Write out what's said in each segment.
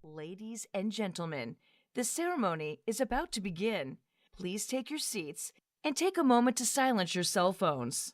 Ladies and gentlemen, the ceremony is about to begin. Please take your seats and take a moment to silence your cell phones.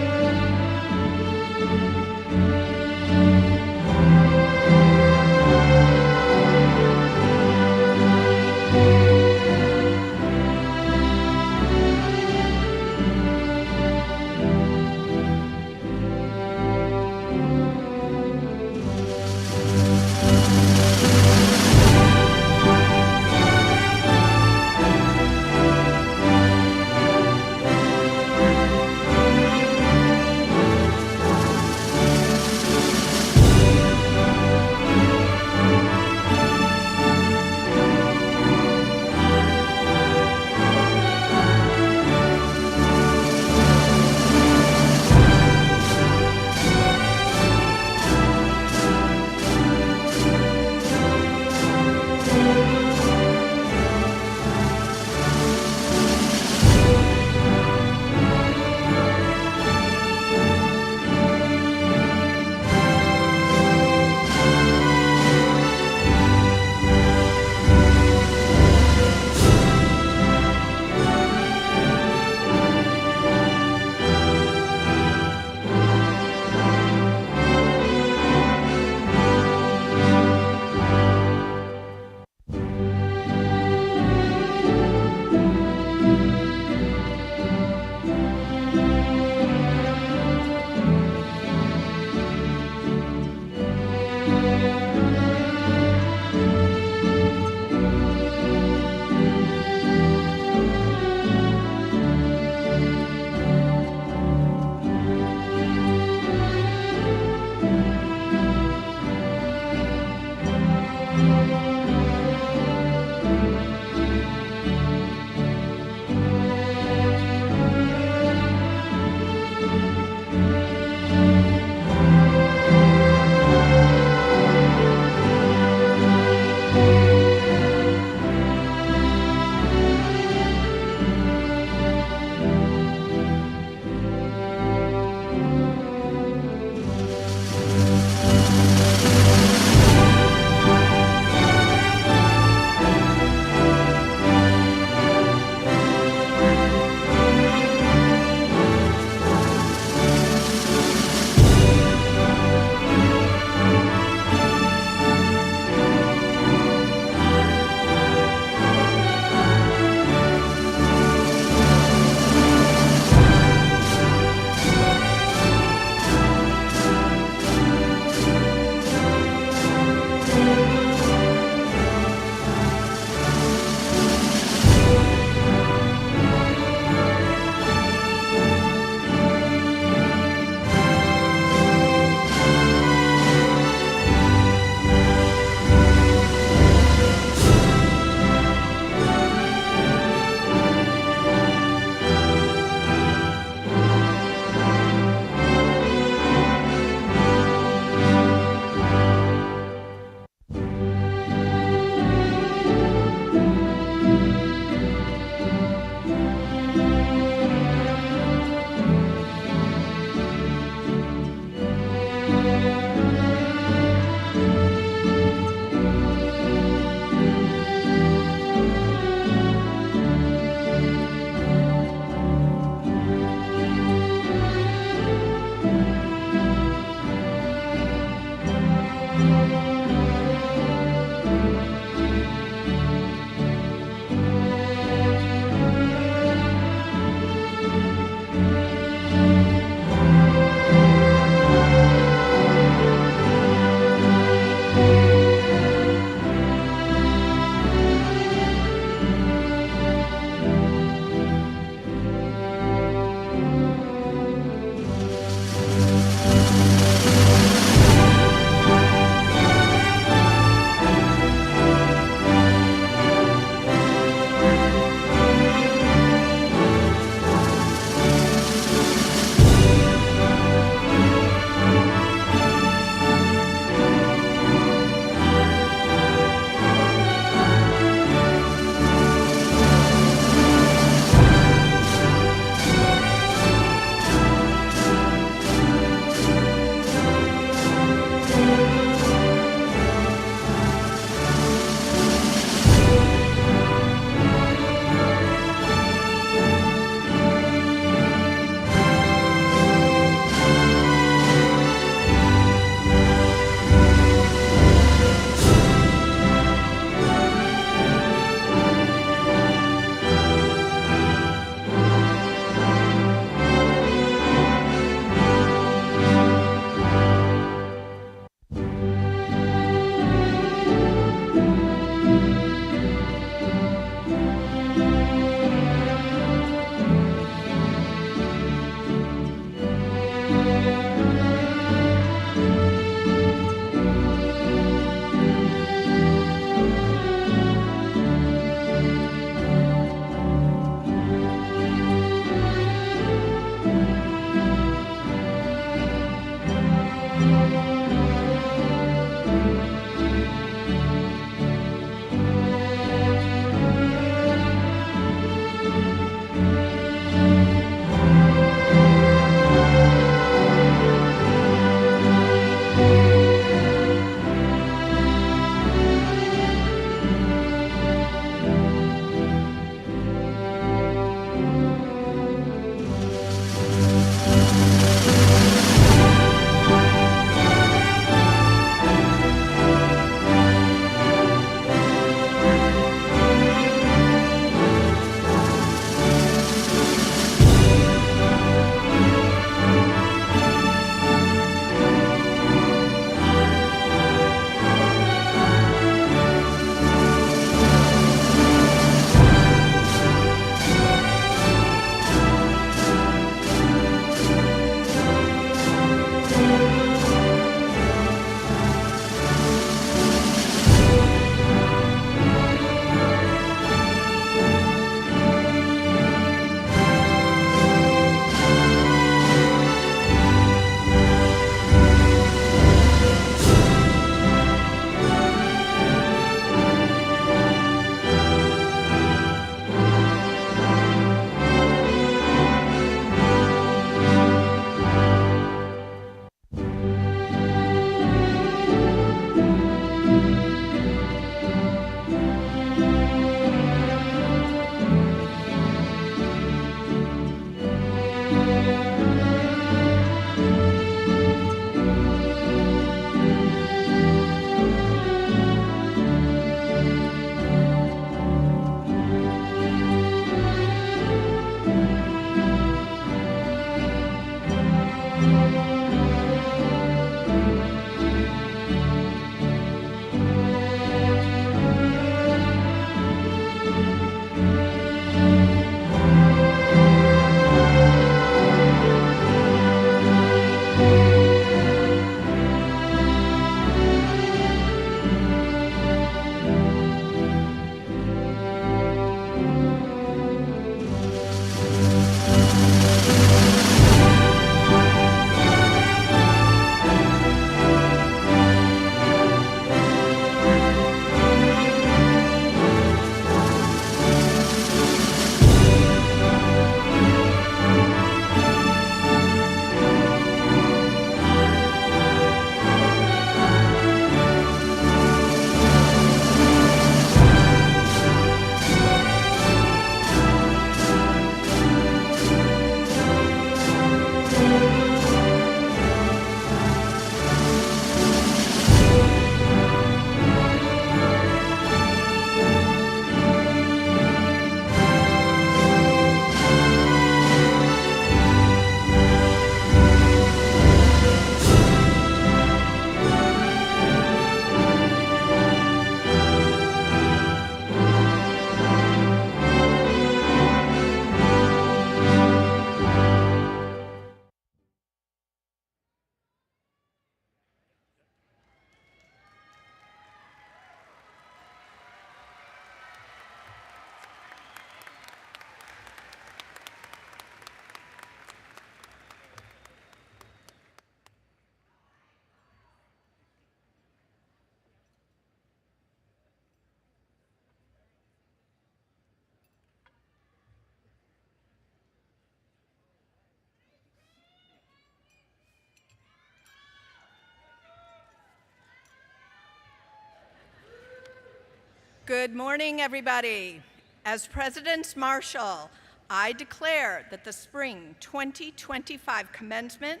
Good morning, everybody. As President's Marshal, I declare that the spring 2025 commencement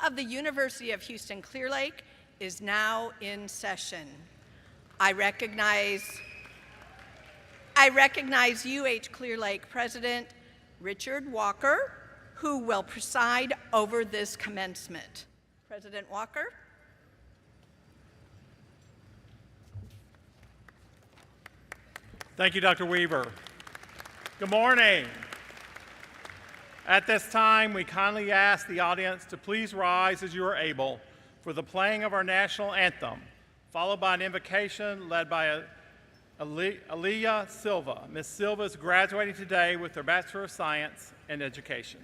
of the University of Houston Clear Lake is now in session. I recognize UH Clear Lake President Richard Walker, who will preside over this commencement. President Walker. Thank you, Dr. Weaver. Good morning. At this time, we kindly ask the audience to please rise as you are able for the playing of our national anthem, followed by an invocation led by Aaliyah Silva. Ms. Silva is graduating today with her Bachelor of Science in Education.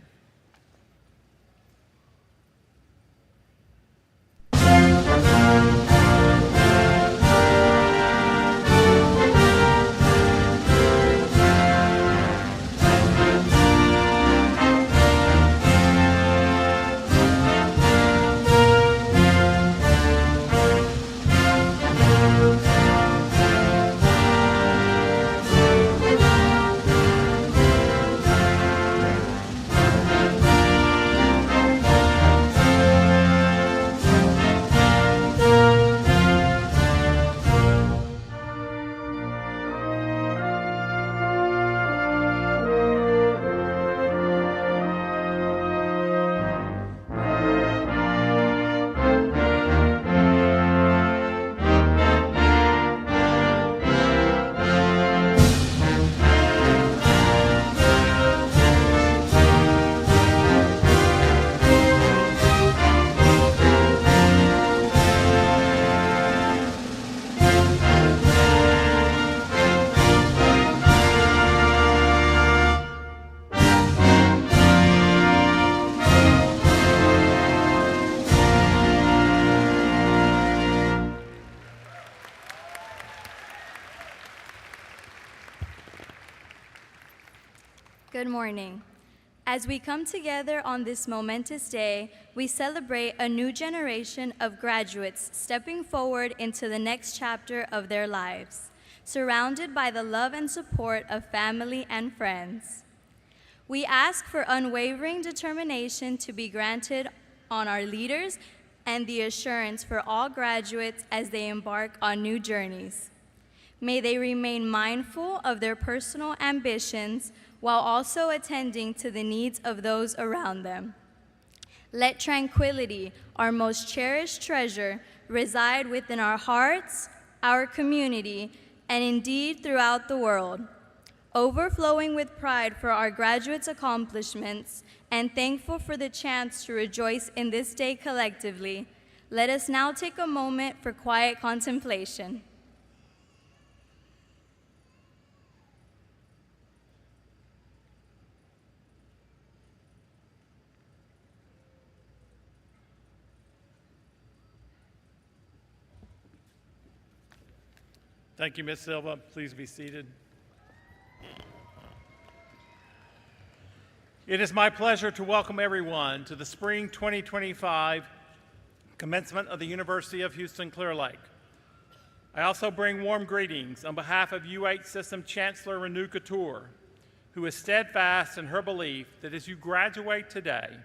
Good morning. As we come together on this momentous day, we celebrate a new generation of graduates stepping forward into the next chapter of their lives, surrounded by the love and support of family and friends. We ask for unwavering determination to be granted on our leaders and the assurance for all graduates as they embark on new journeys. May they remain mindful of their personal ambitions while also attending to the needs of those around them. Let tranquility, our most cherished treasure, reside within our hearts, our community, and indeed throughout the world. Overflowing with pride for our graduates' accomplishments and thankful for the chance to rejoice in this day collectively, let us now take a moment for quiet contemplation. Thank you, Ms. Silva. Please be seated. It is my pleasure to welcome everyone to the Spring 2025 Commencement of the University of Houston Clear Lake. I also bring warm greetings on behalf of UH System Chancellor Renu Couture, who is steadfast in her belief that as you graduate today,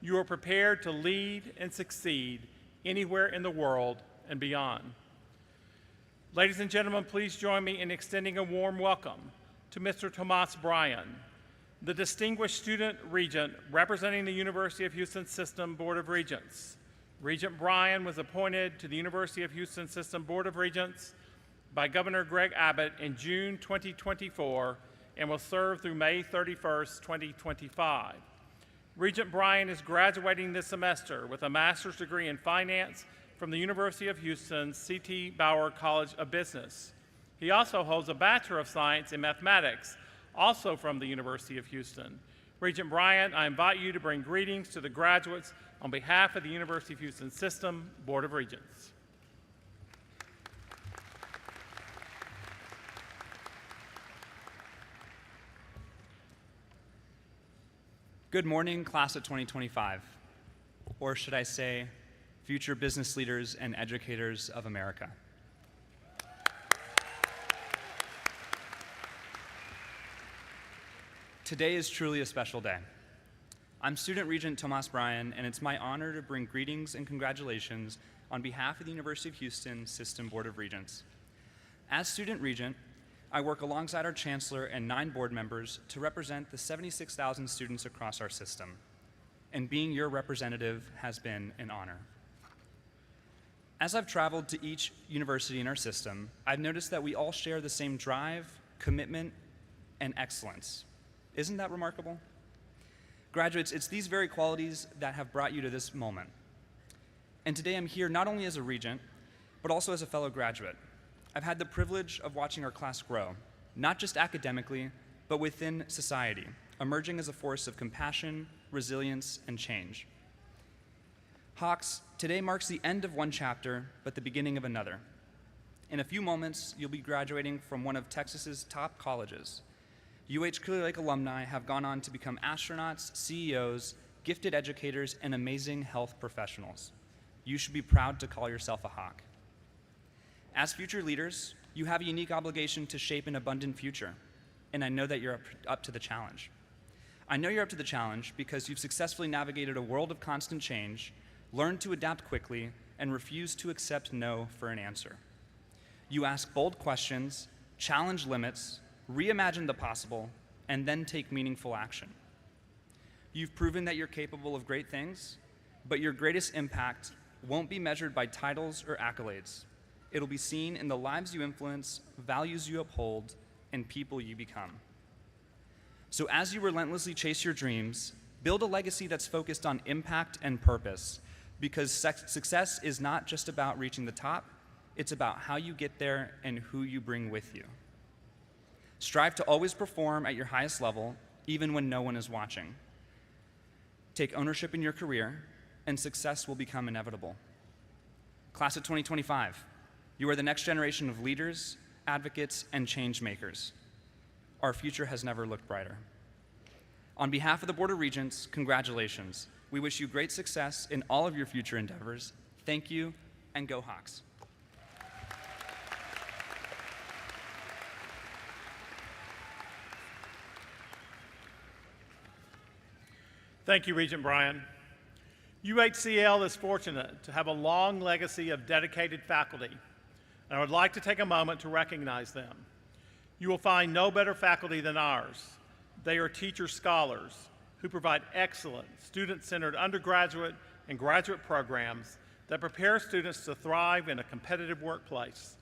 you are prepared to lead and succeed anywhere in the world and beyond. Ladies and gentlemen, please join me in extending a warm welcome to Mr. Tomas Bryan, the Distinguished Student Regent representing the University of Houston System Board of Regents. Regent Bryan was appointed to the University of Houston System Board of Regents by Governor Greg Abbott in June 2024 and will serve through May 31st, 2025. Regent Bryan is graduating this semester with a master's degree in finance from the University of Houston's C.T. Bauer College of Business. He also holds a Bachelor of Science in Mathematics, also from the University of Houston. Regent Bryan, I invite you to bring greetings to the graduates on behalf of the University of Houston System Board of Regents. Good morning, class of 2025, or should I say, future business leaders and educators of America. Today is truly a special day. I'm Student Regent Tomas Bryan, and it's my honor to bring greetings and congratulations on behalf of the University of Houston System Board of Regents. As Student Regent, I work alongside our Chancellor and 9 board members to represent the 76,000 students across our system. And being your representative has been an honor. As I've traveled to each university in our system, I've noticed that we all share the same drive, commitment, and excellence. Isn't that remarkable? Graduates, it's these very qualities that have brought you to this moment. And today I'm here not only as a regent, but also as a fellow graduate. I've had the privilege of watching our class grow, not just academically, but within society, emerging as a force of compassion, resilience, and change. Hawks, today marks the end of one chapter, but the beginning of another. In a few moments, you'll be graduating from one of Texas's top colleges. Clear Lake alumni have gone on to become astronauts, CEOs, gifted educators, and amazing health professionals. You should be proud to call yourself a Hawk. As future leaders, you have a unique obligation to shape an abundant future, and I know that you're up to the challenge. I know you're up to the challenge because you've successfully navigated a world of constant change, learned to adapt quickly, and refused to accept no for an answer. You ask bold questions, challenge limits, reimagine the possible, and then take meaningful action. You've proven that you're capable of great things, but your greatest impact won't be measured by titles or accolades. It'll be seen in the lives you influence, values you uphold, and people you become. So as you relentlessly chase your dreams, build a legacy that's focused on impact and purpose, because success is not just about reaching the top, it's about how you get there and who you bring with you. Strive to always perform at your highest level, even when no one is watching. Take ownership in your career, and success will become inevitable. Class of 2025, you are the next generation of leaders, advocates, and change makers. Our future has never looked brighter. On behalf of the Board of Regents, congratulations. We wish you great success in all of your future endeavors. Thank you, and go Hawks. Thank you, Regent Bryan. UHCL is fortunate to have a long legacy of dedicated faculty, and I would like to take a moment to recognize them. You will find no better faculty than ours. They are teacher scholars who provide excellent student-centered undergraduate and graduate programs that prepare students to thrive in a competitive workplace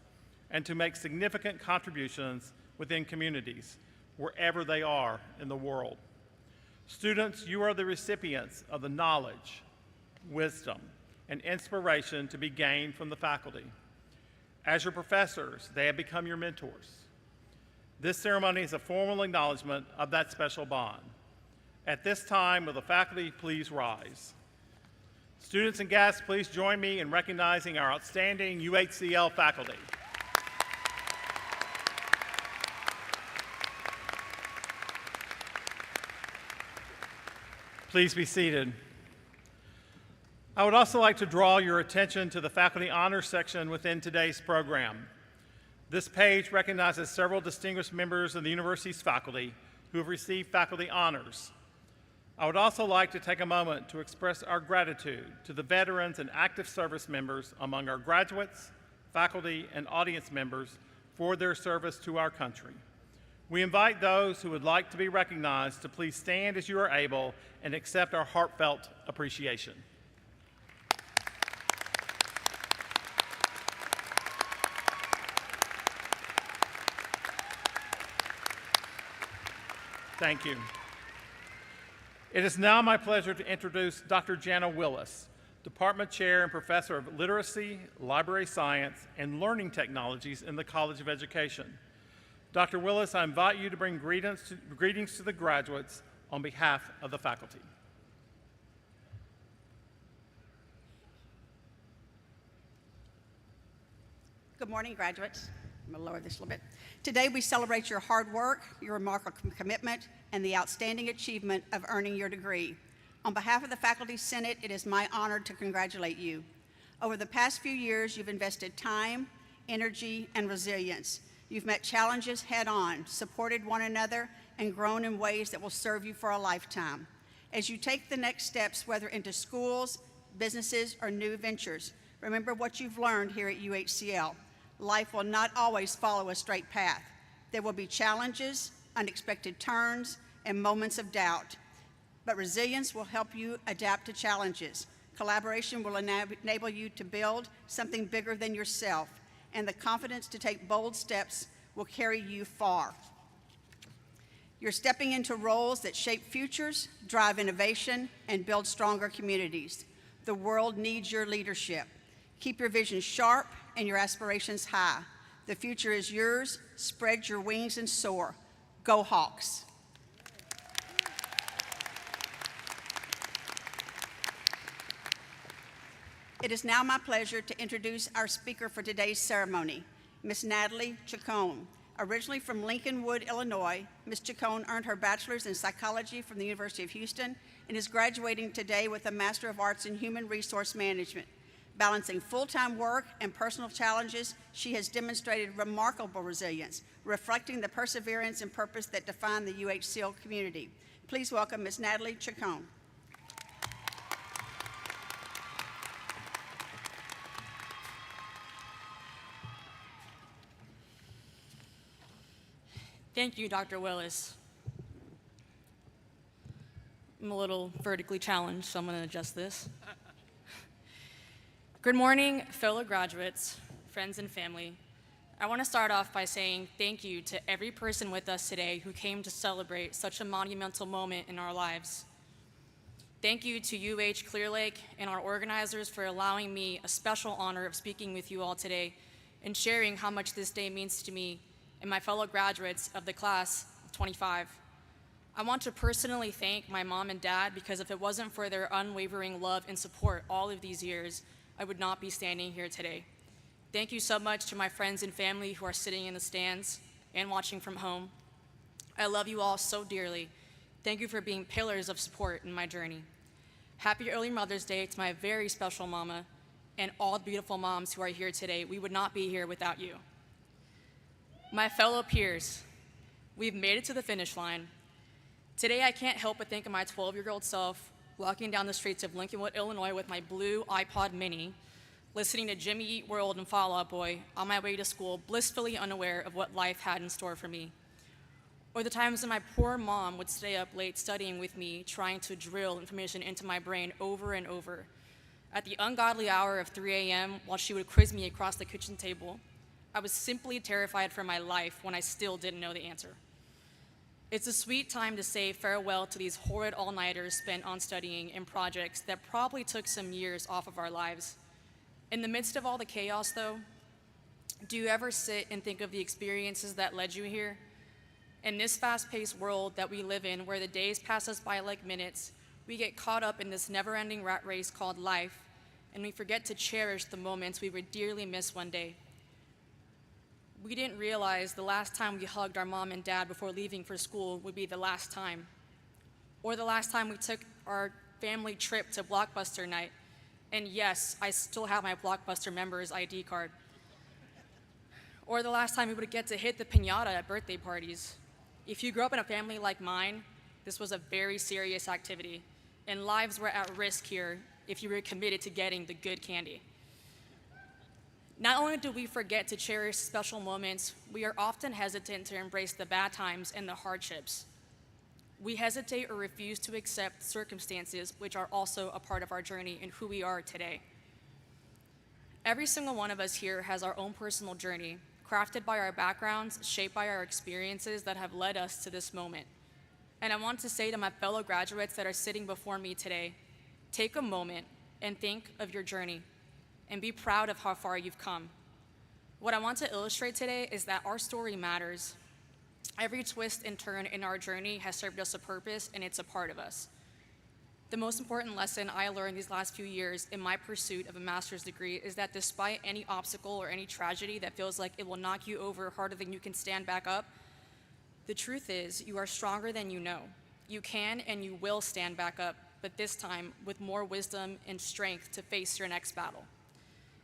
and to make significant contributions within communities wherever they are in the world. Students, you are the recipients of the knowledge, wisdom, and inspiration to be gained from the faculty. As your professors, they have become your mentors. This ceremony is a formal acknowledgement of that special bond. At this time, will the faculty please rise? Students and guests, please join me in recognizing our outstanding UHCL faculty. Please be seated. I would also like to draw your attention to the Faculty Honors section within today's program. This page recognizes several distinguished members of the university's faculty who have received faculty honors. I would also like to take a moment to express our gratitude to the veterans and active service members among our graduates, faculty, and audience members for their service to our country. We invite those who would like to be recognized to please stand as you are able and accept our heartfelt appreciation. Thank you. It is now my pleasure to introduce Dr. Jana Willis, Department Chair and Professor of Literacy, Library Science, and Learning Technologies in the College of Education. Dr. Willis, I invite you to bring greetings to the graduates on behalf of the faculty. Good morning, graduates. I'm going to lower this a little bit. Today we celebrate your hard work, your remarkable commitment, and the outstanding achievement of earning your degree. On behalf of the Faculty Senate, it is my honor to congratulate you. Over the past few years, you've invested time, energy, and resilience. You've met challenges head-on, supported one another, and grown in ways that will serve you for a lifetime. As you take the next steps, whether into schools, businesses, or new ventures, remember what you've learned here at UHCL. Life will not always follow a straight path. There will be challenges, unexpected turns, and moments of doubt. But resilience will help you adapt to challenges. Collaboration will enable you to build something bigger than yourself, and the confidence to take bold steps will carry you far. You're stepping into roles that shape futures, drive innovation, and build stronger communities. The world needs your leadership. Keep your vision sharp and your aspirations high. The future is yours. Spread your wings and soar. Go Hawks. It is now my pleasure to introduce our speaker for today's ceremony, Ms. Natalie Chacon. Originally from Lincolnwood, Illinois, Ms. Chacon earned her bachelor's in psychology from the University of Houston and is graduating today with a Master of Arts in Human Resource Management. Balancing full-time work and personal challenges, she has demonstrated remarkable resilience, reflecting the perseverance and purpose that define the UHCL community. Please welcome Ms. Natalie Chacon. Thank you, Dr. Willis. I'm a little vertically challenged, so I'm going to adjust this. Good morning, fellow graduates, friends, and family. I want to start off by saying thank you to every person with us today who came to celebrate such a monumental moment in our lives. Thank you to UH Clear Lake and our organizers for allowing me a special honor of speaking with you all today and sharing how much this day means to me and my fellow graduates of the class of 25. I want to personally thank my mom and dad because if it wasn't for their unwavering love and support all of these years, I would not be standing here today. Thank you so much to my friends and family who are sitting in the stands and watching from home. I love you all so dearly. Thank you for being pillars of support in my journey. Happy early Mother's Day to my very special mama and all the beautiful moms who are here today. We would not be here without you. My fellow peers, we've made it to the finish line. Today, I can't help but think of my 12-year-old self walking down the streets of Lincolnwood, Illinois with my blue iPod mini, listening to Jimmy Eat World and Fall Out Boy on my way to school, blissfully unaware of what life had in store for me. Or the times when my poor mom would stay up late studying with me, trying to drill information into my brain over and over. At the ungodly hour of 3 a.m., while she would quiz me across the kitchen table, I was simply terrified for my life when I still didn't know the answer. It's a sweet time to say farewell to these horrid all-nighters spent on studying and projects that probably took some years off of our lives. In the midst of all the chaos, though, do you ever sit and think of the experiences that led you here? In this fast-paced world that we live in, where the days pass us by like minutes, we get caught up in this never-ending rat race called life, and we forget to cherish the moments we would dearly miss one day. We didn't realize the last time we hugged our mom and dad before leaving for school would be the last time. Or the last time we took our family trip to Blockbuster night. And yes, I still have my Blockbuster member's ID card. Or the last time we would get to hit the piñata at birthday parties. If you grew up in a family like mine, this was a very serious activity, and lives were at risk here if you were committed to getting the good candy. Not only do we forget to cherish special moments, we are often hesitant to embrace the bad times and the hardships. We hesitate or refuse to accept circumstances which are also a part of our journey and who we are today. Every single one of us here has our own personal journey, crafted by our backgrounds, shaped by our experiences that have led us to this moment. And I want to say to my fellow graduates that are sitting before me today, take a moment and think of your journey. And be proud of how far you've come. What I want to illustrate today is that our story matters. Every twist and turn in our journey has served us a purpose, and it's a part of us. The most important lesson I learned these last few years in my pursuit of a master's degree is that despite any obstacle or any tragedy that feels like it will knock you over harder than you can stand back up, the truth is you are stronger than you know. You can and you will stand back up, but this time with more wisdom and strength to face your next battle.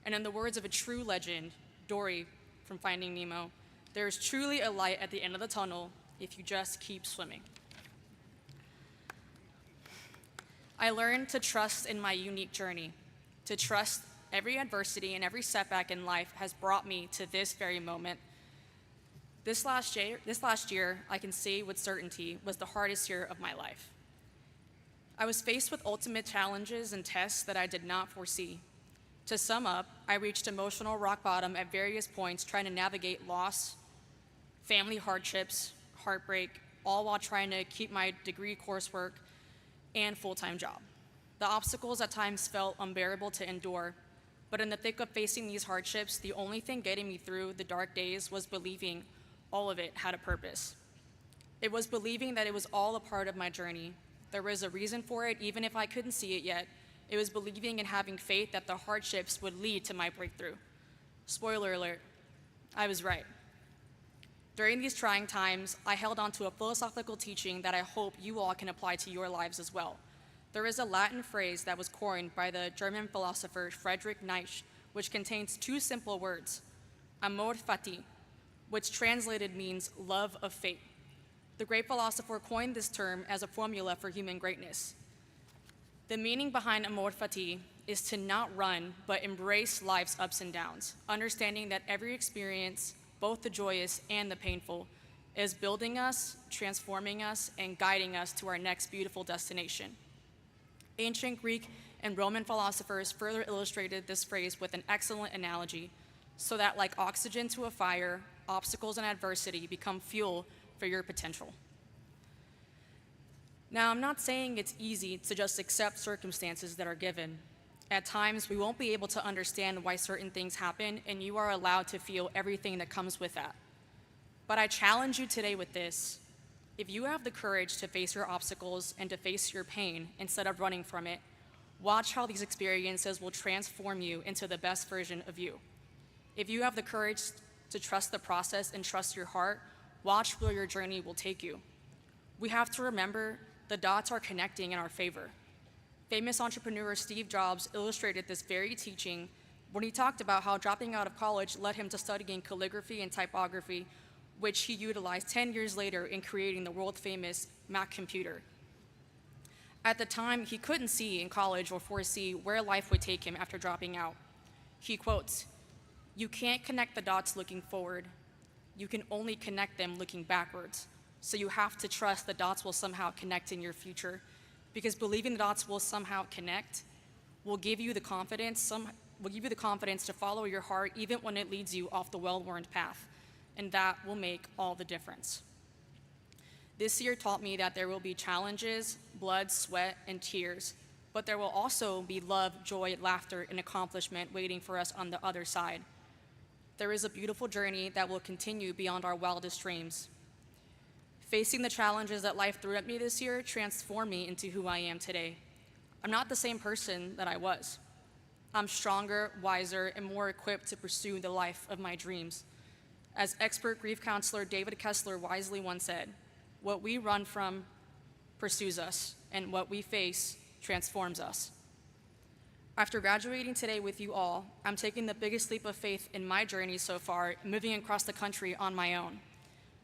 And in the words of a true legend, Dory from Finding Nemo, there is truly a light at the end of the tunnel, if you just keep swimming. I learned to trust in my unique journey, to trust every adversity and every setback in life has brought me to this very moment. This last year, I can say with certainty, was the hardest year of my life. I was faced with ultimate challenges and tests that I did not foresee. To sum up, I reached emotional rock bottom at various points trying to navigate loss, family hardships, heartbreak, all while trying to keep my degree coursework and full-time job. The obstacles at times felt unbearable to endure, but in the thick of facing these hardships, the only thing getting me through the dark days was believing all of it had a purpose. It was believing that it was all a part of my journey. There was a reason for it, even if I couldn't see it yet. It was believing and having faith that the hardships would lead to my breakthrough. Spoiler alert, I was right. During these trying times, I held on to a philosophical teaching that I hope you all can apply to your lives as well. There is a Latin phrase that was coined by the German philosopher Friedrich Nietzsche, which contains two simple words, amor fati, which translated means love of fate. The great philosopher coined this term as a formula for human greatness. The meaning behind amor fati is to not run, but embrace life's ups and downs, understanding that every experience, both the joyous and the painful, is building us, transforming us, and guiding us to our next beautiful destination. Ancient Greek and Roman philosophers further illustrated this phrase with an excellent analogy, so that like oxygen to a fire, obstacles and adversity become fuel for your potential. Now, I'm not saying it's easy to just accept circumstances that are given. At times, we won't be able to understand why certain things happen, and you are allowed to feel everything that comes with that. But I challenge you today with this. If you have the courage to face your obstacles and to face your pain instead of running from it, watch how these experiences will transform you into the best version of you. If you have the courage to trust the process and trust your heart, watch where your journey will take you. We have to remember the dots are connecting in our favor. Famous entrepreneur Steve Jobs illustrated this very teaching when he talked about how dropping out of college led him to studying calligraphy and typography, which he utilized 10 years later in creating the world-famous Mac computer. At the time, he couldn't see in college or foresee where life would take him after dropping out. He quotes, "You can't connect the dots looking forward. You can only connect them looking backwards. So you have to trust the dots will somehow connect in your future, because believing the dots will somehow connect will give you the confidence to follow your heart even when it leads you off the well-worn path, and that will make all the difference." This year taught me that there will be challenges, blood, sweat, and tears, but there will also be love, joy, laughter, and accomplishment waiting for us on the other side. There is a beautiful journey that will continue beyond our wildest dreams. Facing the challenges that life threw at me this year transformed me into who I am today. I'm not the same person that I was. I'm stronger, wiser, and more equipped to pursue the life of my dreams. As expert grief counselor David Kessler wisely once said, "What we run from pursues us, and what we face transforms us." After graduating today with you all, I'm taking the biggest leap of faith in my journey so far, moving across the country on my own.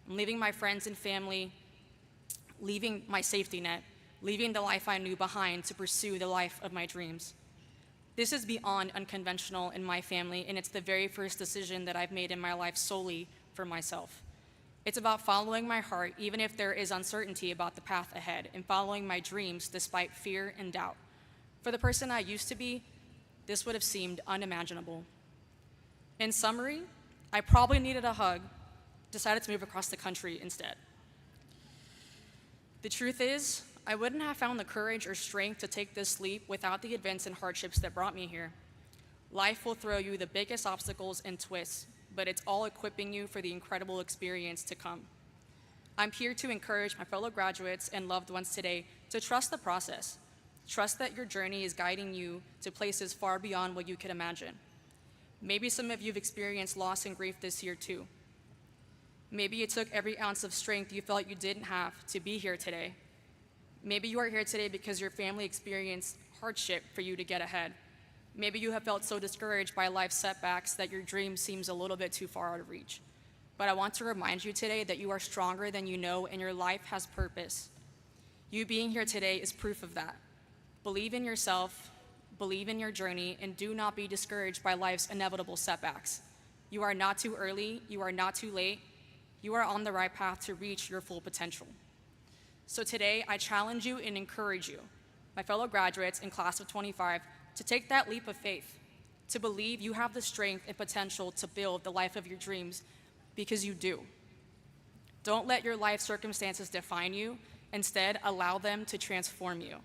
I'm leaving my friends and family, leaving my safety net, leaving the life I knew behind to pursue the life of my dreams. This is beyond unconventional in my family, and it's the very first decision that I've made in my life solely for myself. It's about following my heart, even if there is uncertainty about the path ahead, and following my dreams despite fear and doubt. For the person I used to be, this would have seemed unimaginable. In summary, I probably needed a hug, decided to move across the country instead. The truth is, I wouldn't have found the courage or strength to take this leap without the events and hardships that brought me here. Life will throw you the biggest obstacles and twists, but it's all equipping you for the incredible experience to come. I'm here to encourage my fellow graduates and loved ones today to trust the process. Trust that your journey is guiding you to places far beyond what you could imagine. Maybe some of you have experienced loss and grief this year too. Maybe it took every ounce of strength you felt you didn't have to be here today. Maybe you are here today because your family experienced hardship for you to get ahead. Maybe you have felt so discouraged by life's setbacks that your dream seems a little bit too far out of reach. but I want to remind you today that you are stronger than you know and your life has purpose. You being here today is proof of that. Believe in yourself, believe in your journey, and do not be discouraged by life's inevitable setbacks. You are not too early, you are not too late, you are on the right path to reach your full potential. So today, I challenge you and encourage you, my fellow graduates in class of 25, to take that leap of faith, to believe you have the strength and potential to build the life of your dreams, because you do. Don't let your life circumstances define you. Instead, allow them to transform you.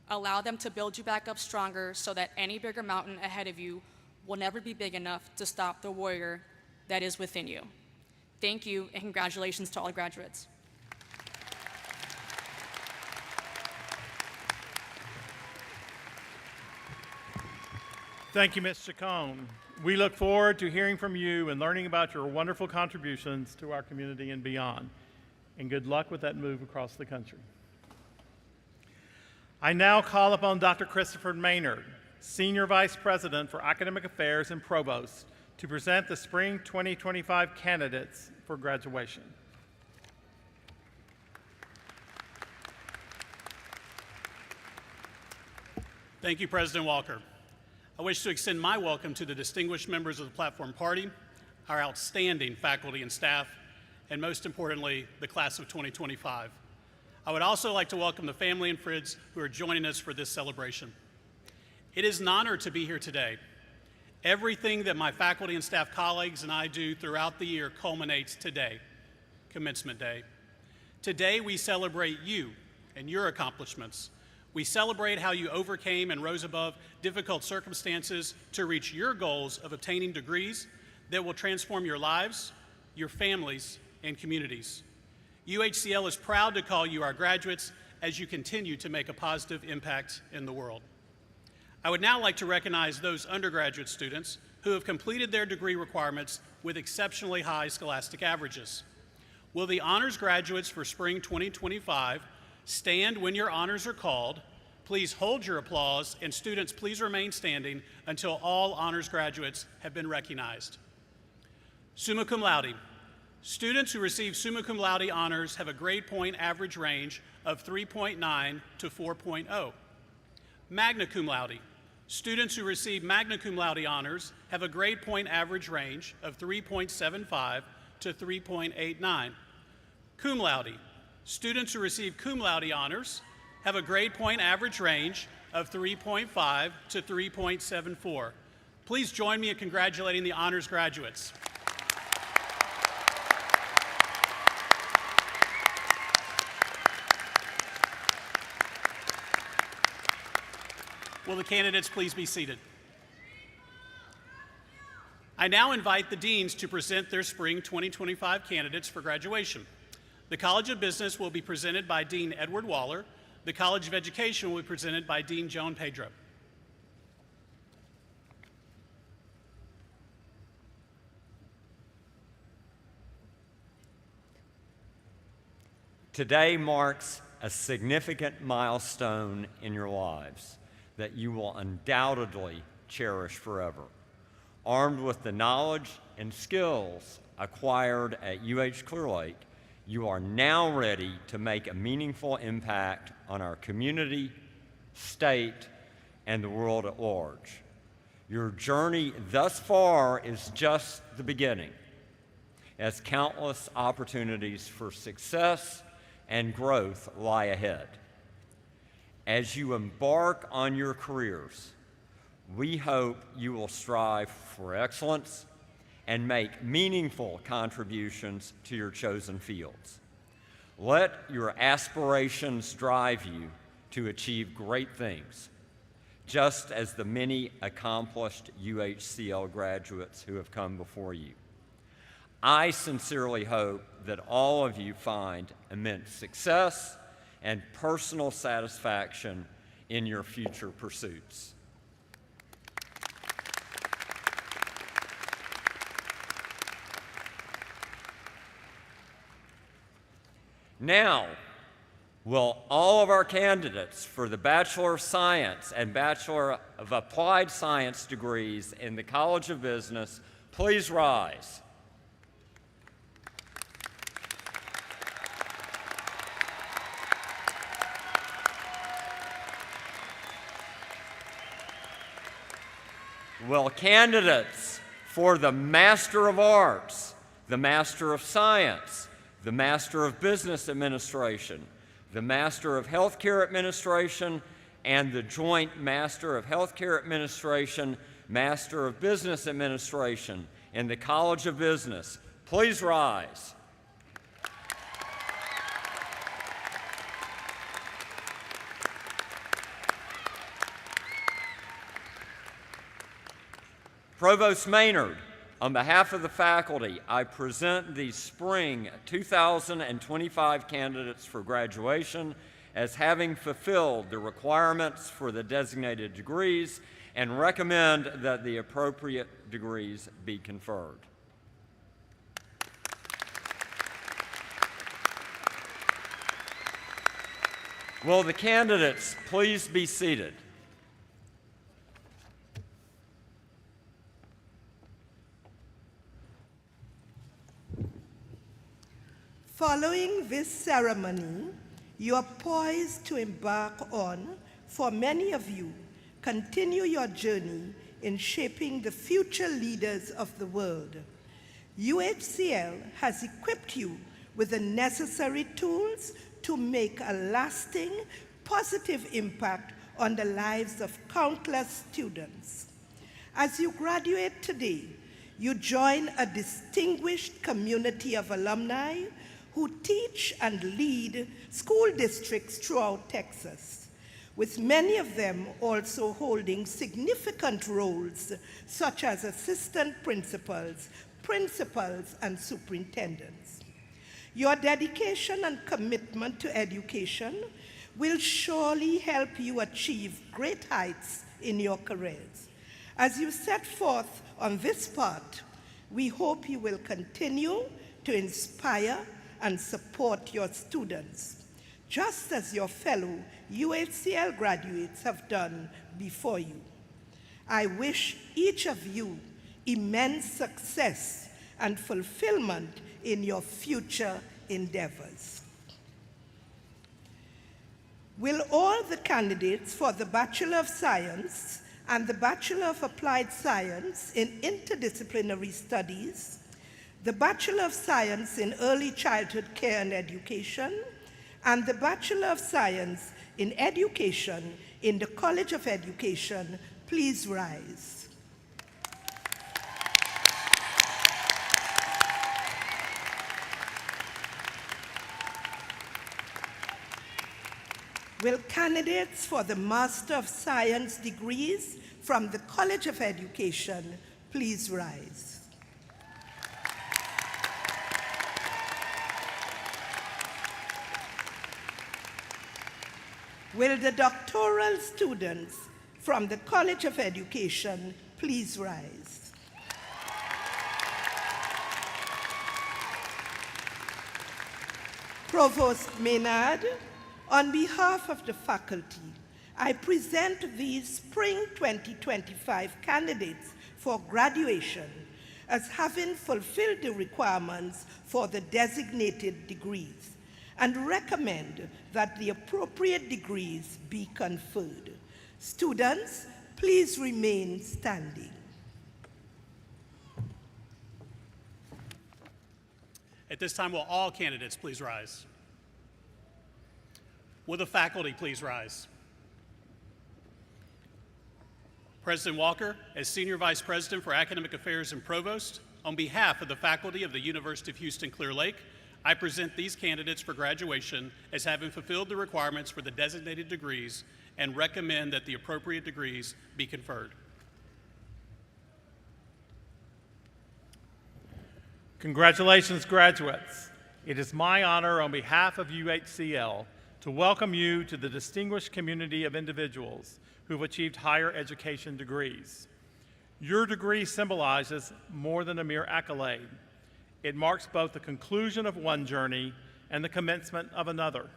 Allow them to build you back up stronger so that any bigger mountain ahead of you will never be big enough to stop the warrior that is within you. Thank you, and congratulations to all graduates. Thank you, Ms. Chacon. We look forward to hearing from you and learning about your wonderful contributions to our community and beyond. And good luck with that move across the country. I now call upon Dr. Christopher Maynard, Senior Vice President for Academic Affairs and Provost, to present the Spring 2025 candidates for graduation. Thank you, President Walker. I wish to extend my welcome to the distinguished members of the Platform Party, our outstanding faculty and staff, and most importantly, the class of 2025. I would also like to welcome the family and friends who are joining us for this celebration. It is an honor to be here today. Everything that my faculty and staff colleagues and I do throughout the year culminates today, Commencement Day. Today, we celebrate you and your accomplishments. We celebrate how you overcame and rose above difficult circumstances to reach your goals of obtaining degrees that will transform your lives, your families, and communities. UHCL is proud to call you our graduates as you continue to make a positive impact in the world. I would now like to recognize those undergraduate students who have completed their degree requirements with exceptionally high scholastic averages. Will the honors graduates for Spring 2025 stand when your honors are called? Please hold your applause, and students, please remain standing until all honors graduates have been recognized. Summa cum laude. Students who receive summa cum laude honors have a grade point average range of 3.9 to 4.0. Magna cum laude. Students who receive magna cum laude honors have a grade point average range of 3.75 to 3.89. Cum laude. Students who receive cum laude honors have a grade point average range of 3.5 to 3.74. Please join me in congratulating the honors graduates. Will the candidates please be seated? I now invite the deans to present their Spring 2025 candidates for graduation. The College of Business will be presented by Dean Edward Waller. The College of Education will be presented by Dean Joan Pedro. Today marks a significant milestone in your lives that you will undoubtedly cherish forever. Armed with the knowledge and skills acquired at UH Clear Lake, you are now ready to make a meaningful impact on our community, state, and the world at large. Your journey thus far is just the beginning, as countless opportunities for success and growth lie ahead. As you embark on your careers, we hope you will strive for excellence and make meaningful contributions to your chosen fields. Let your aspirations drive you to achieve great things, just as the many accomplished UHCL graduates who have come before you. I sincerely hope that all of you find immense success and personal satisfaction in your future pursuits. Now, will all of our candidates for the Bachelor of Science and Bachelor of Applied Science degrees in the College of Business please rise? Will candidates for the Master of Arts, the Master of Science, the Master of Business Administration, the Master of Healthcare Administration, and the Joint Master of Healthcare Administration, Master of Business Administration in the College of Business, please rise. Provost Maynard, on behalf of the faculty, I present the spring 2025 candidates for graduation as having fulfilled the requirements for the designated degrees and recommend that the appropriate degrees be conferred. Will the candidates please be seated? Following this ceremony, you are poised to embark on, for many of you, continue your journey in shaping the future leaders of the world. UHCL has equipped you with the necessary tools to make a lasting, positive impact on the lives of countless students. As you graduate today, you join a distinguished community of alumni who teach and lead school districts throughout Texas, with many of them also holding significant roles such as assistant principals, principals, and superintendents. Your dedication and commitment to education will surely help you achieve great heights in your careers. As you set forth on this path, we hope you will continue to inspire and support your students, just as your fellow UHCL graduates have done before you. I wish each of you immense success and fulfillment in your future endeavors. Will all the candidates for the Bachelor of Science and the Bachelor of Applied Science in Interdisciplinary Studies, the Bachelor of Science in Early Childhood Care and Education, and the Bachelor of Science in Education in the College of Education, please rise. Will candidates for the Master of Science degrees from the College of Education please rise? Will the doctoral students from the College of Education please rise? Provost Maynard, on behalf of the faculty, I present these spring 2025 candidates for graduation as having fulfilled the requirements for the designated degrees, and recommend that the appropriate degrees be conferred. Students, please remain standing. At this time, will all candidates please rise? Will the faculty please rise? President Walker, as Senior Vice President for Academic Affairs and Provost, on behalf of the faculty of the University of Houston-Clear Lake, I present these candidates for graduation as having fulfilled the requirements for the designated degrees and recommend that the appropriate degrees be conferred. Congratulations, graduates. It is my honor on behalf of UHCL to welcome you to the distinguished community of individuals who've achieved higher education degrees. Your degree symbolizes more than a mere accolade. It marks both the conclusion of one journey and the commencement of another.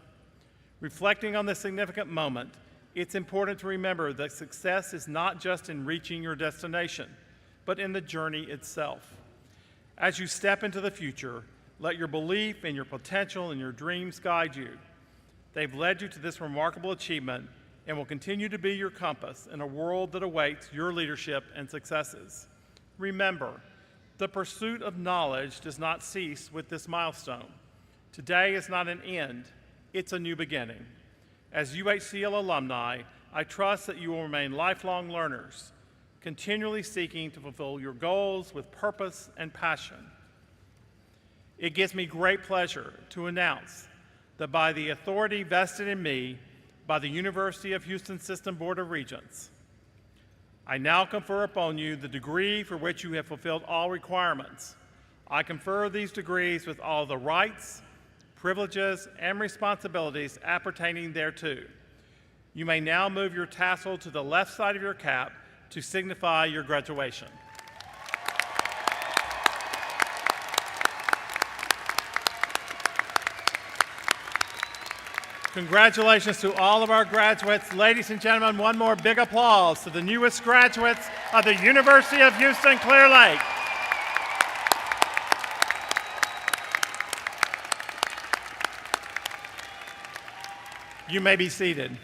Reflecting on this significant moment, it's important to remember that success is not just in reaching your destination, but in the journey itself. As you step into the future, let your belief in your potential and your dreams guide you. They've led you to this remarkable achievement, and will continue to be your compass in a world that awaits your leadership and successes. Remember, the pursuit of knowledge does not cease with this milestone. Today is not an end, it's a new beginning. As UHCL alumni, I trust that you will remain lifelong learners, continually seeking to fulfill your goals with purpose and passion. It gives me great pleasure to announce that by the authority vested in me by the University of Houston System Board of Regents, I now confer upon you the degree for which you have fulfilled all requirements. I confer these degrees with all the rights, privileges, and responsibilities appertaining thereto. You may now move your tassel to the left side of your cap to signify your graduation. Congratulations to all of our graduates. Ladies and gentlemen, one more big applause to the newest graduates of the University of Houston Clear Lake. You may be seated.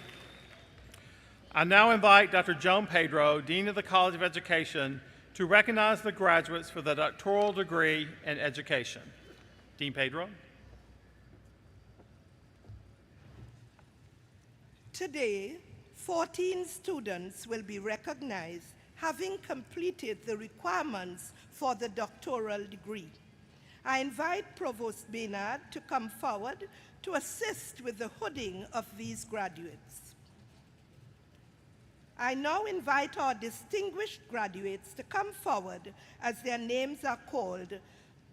I now invite Dr. Joan Pedro, Dean of the College of Education, to recognize the graduates for the doctoral degree in education. Dean Pedro. Today, 14 students will be recognized having completed the requirements for the doctoral degree. I invite Provost Baynard to come forward to assist with the hooding of these graduates. I now invite our distinguished graduates to come forward as their names are called,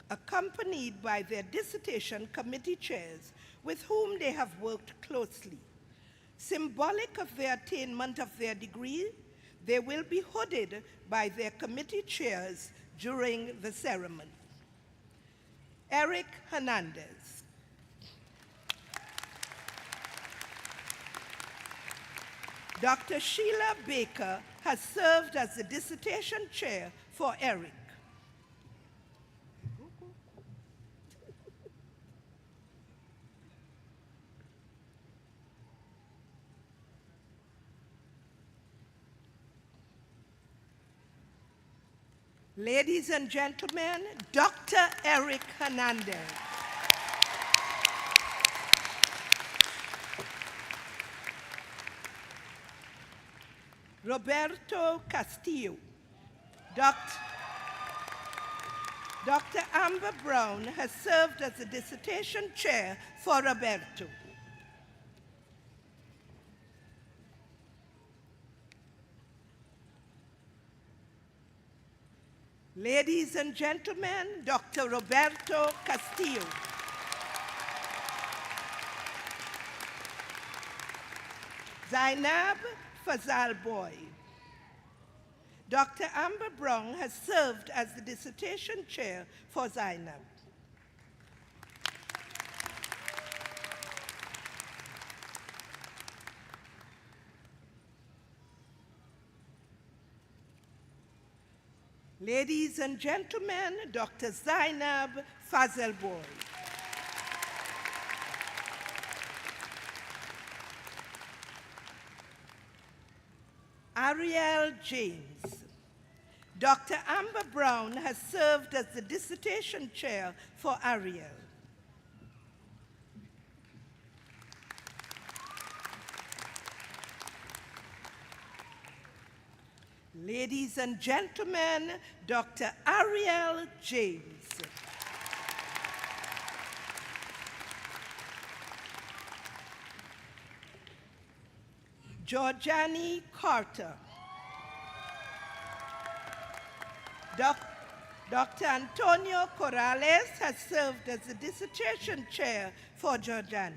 accompanied by their dissertation committee chairs with whom they have worked closely. Symbolic of the attainment of their degree, they will be hooded by their committee chairs during the ceremony. Eric Hernandez. Dr. Sheila Baker has served as the dissertation chair for Eric. Ladies and gentlemen, Dr. Eric Hernandez. Roberto Castillo. Dr. Amber Brown has served as the dissertation chair for Roberto. Ladies and gentlemen, Dr. Roberto Castillo. Zainab Fazal Boy. Dr. Amber Brown has served as the dissertation chair for Zainab. Ladies and gentlemen, Dr. Zainab Fazelboy. Ariel James. Dr. Amber Brown has served as the dissertation chair for Ariel. Ladies and gentlemen, Dr. Ariel James. Georgiani Carter. Dr. Antonio Corrales has served as the dissertation chair for Georgiani.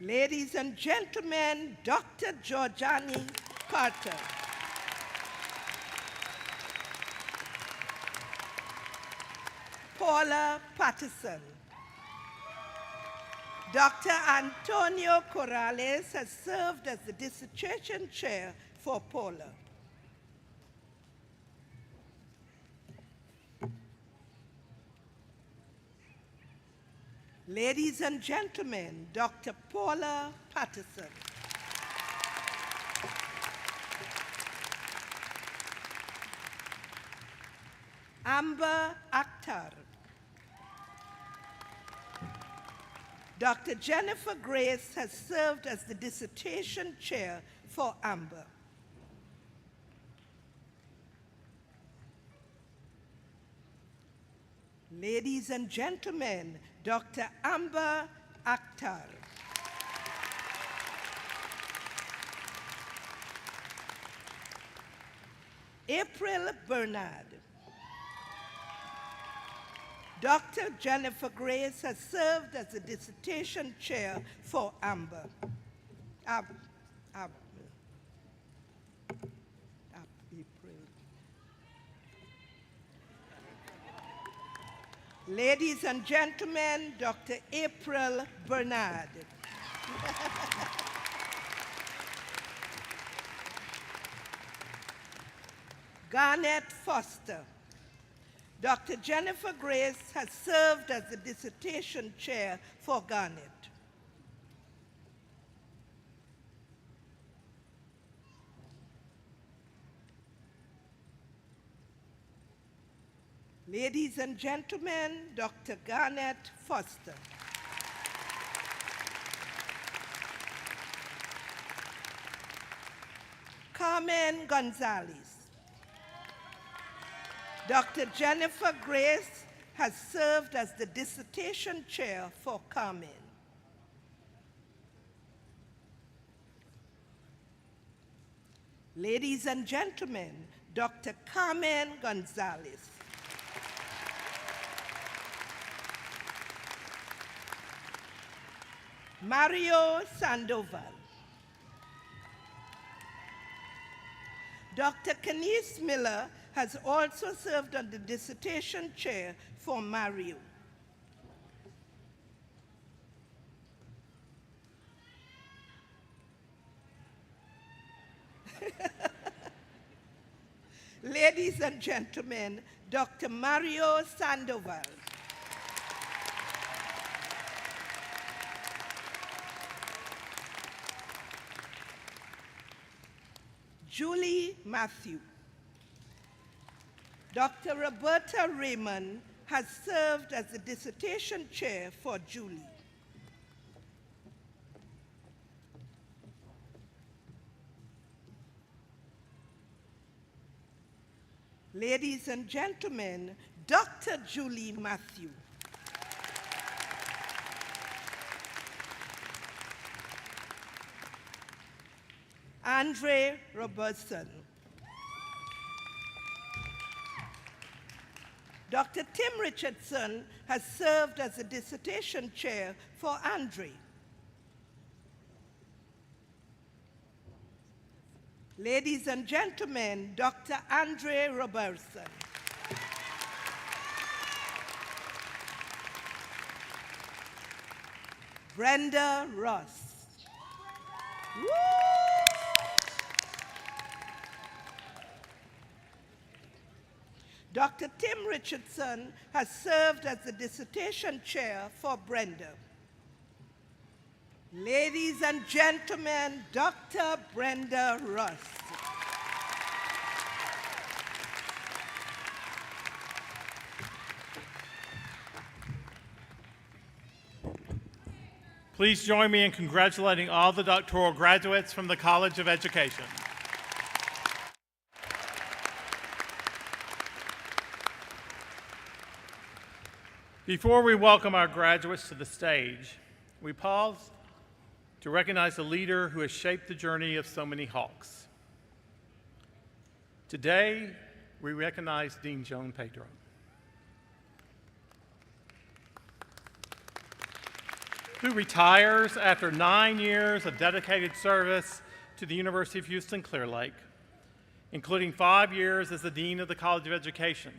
Ladies and gentlemen, Dr. Georgiani Carter. Paula Patterson. Dr. Antonio Corrales has served as the dissertation chair for Paula. Ladies and gentlemen, Dr. Paula Patterson. Amber Akhtar. Dr. Jennifer Grace has served as the dissertation chair for Amber. Ladies and gentlemen, Dr. Amber Akhtar. April Bernard. Dr. Jennifer Grace has served as the dissertation chair for Amber. April. Ladies and gentlemen, Dr. April Bernard. Garnett Foster. Dr. Jennifer Grace has served as the dissertation chair for Garnett. Ladies and gentlemen, Dr. Garnett Foster. Carmen Gonzalez. Dr. Jennifer Grace has served as the dissertation chair for Carmen. Ladies and gentlemen, Dr. Carmen Gonzalez. Mario Sandoval. Dr. Kenise Miller has also served on the dissertation chair for Mario. Ladies and gentlemen, Dr. Mario Sandoval. Julie Matthew. Dr. Roberta Raymond has served as the dissertation chair for Julie. Ladies and gentlemen, Dr. Julie Matthew. Andre Robertson. Dr. Tim Richardson has served as the dissertation chair for Andre. Ladies and gentlemen, Dr. Andre Robertson. Brenda Ross. Woo! Dr. Tim Richardson has served as the dissertation chair for Brenda. Ladies and gentlemen, Dr. Brenda Ross. Please join me in congratulating all the doctoral graduates from the College of Education. Before we welcome our graduates to the stage, we pause to recognize a leader who has shaped the journey of so many Hawks. Today, we recognize Dean Joan Pedro. Who retires after 9 years of dedicated service to the University of Houston Clear Lake, including 5 years as the Dean of the College of Education.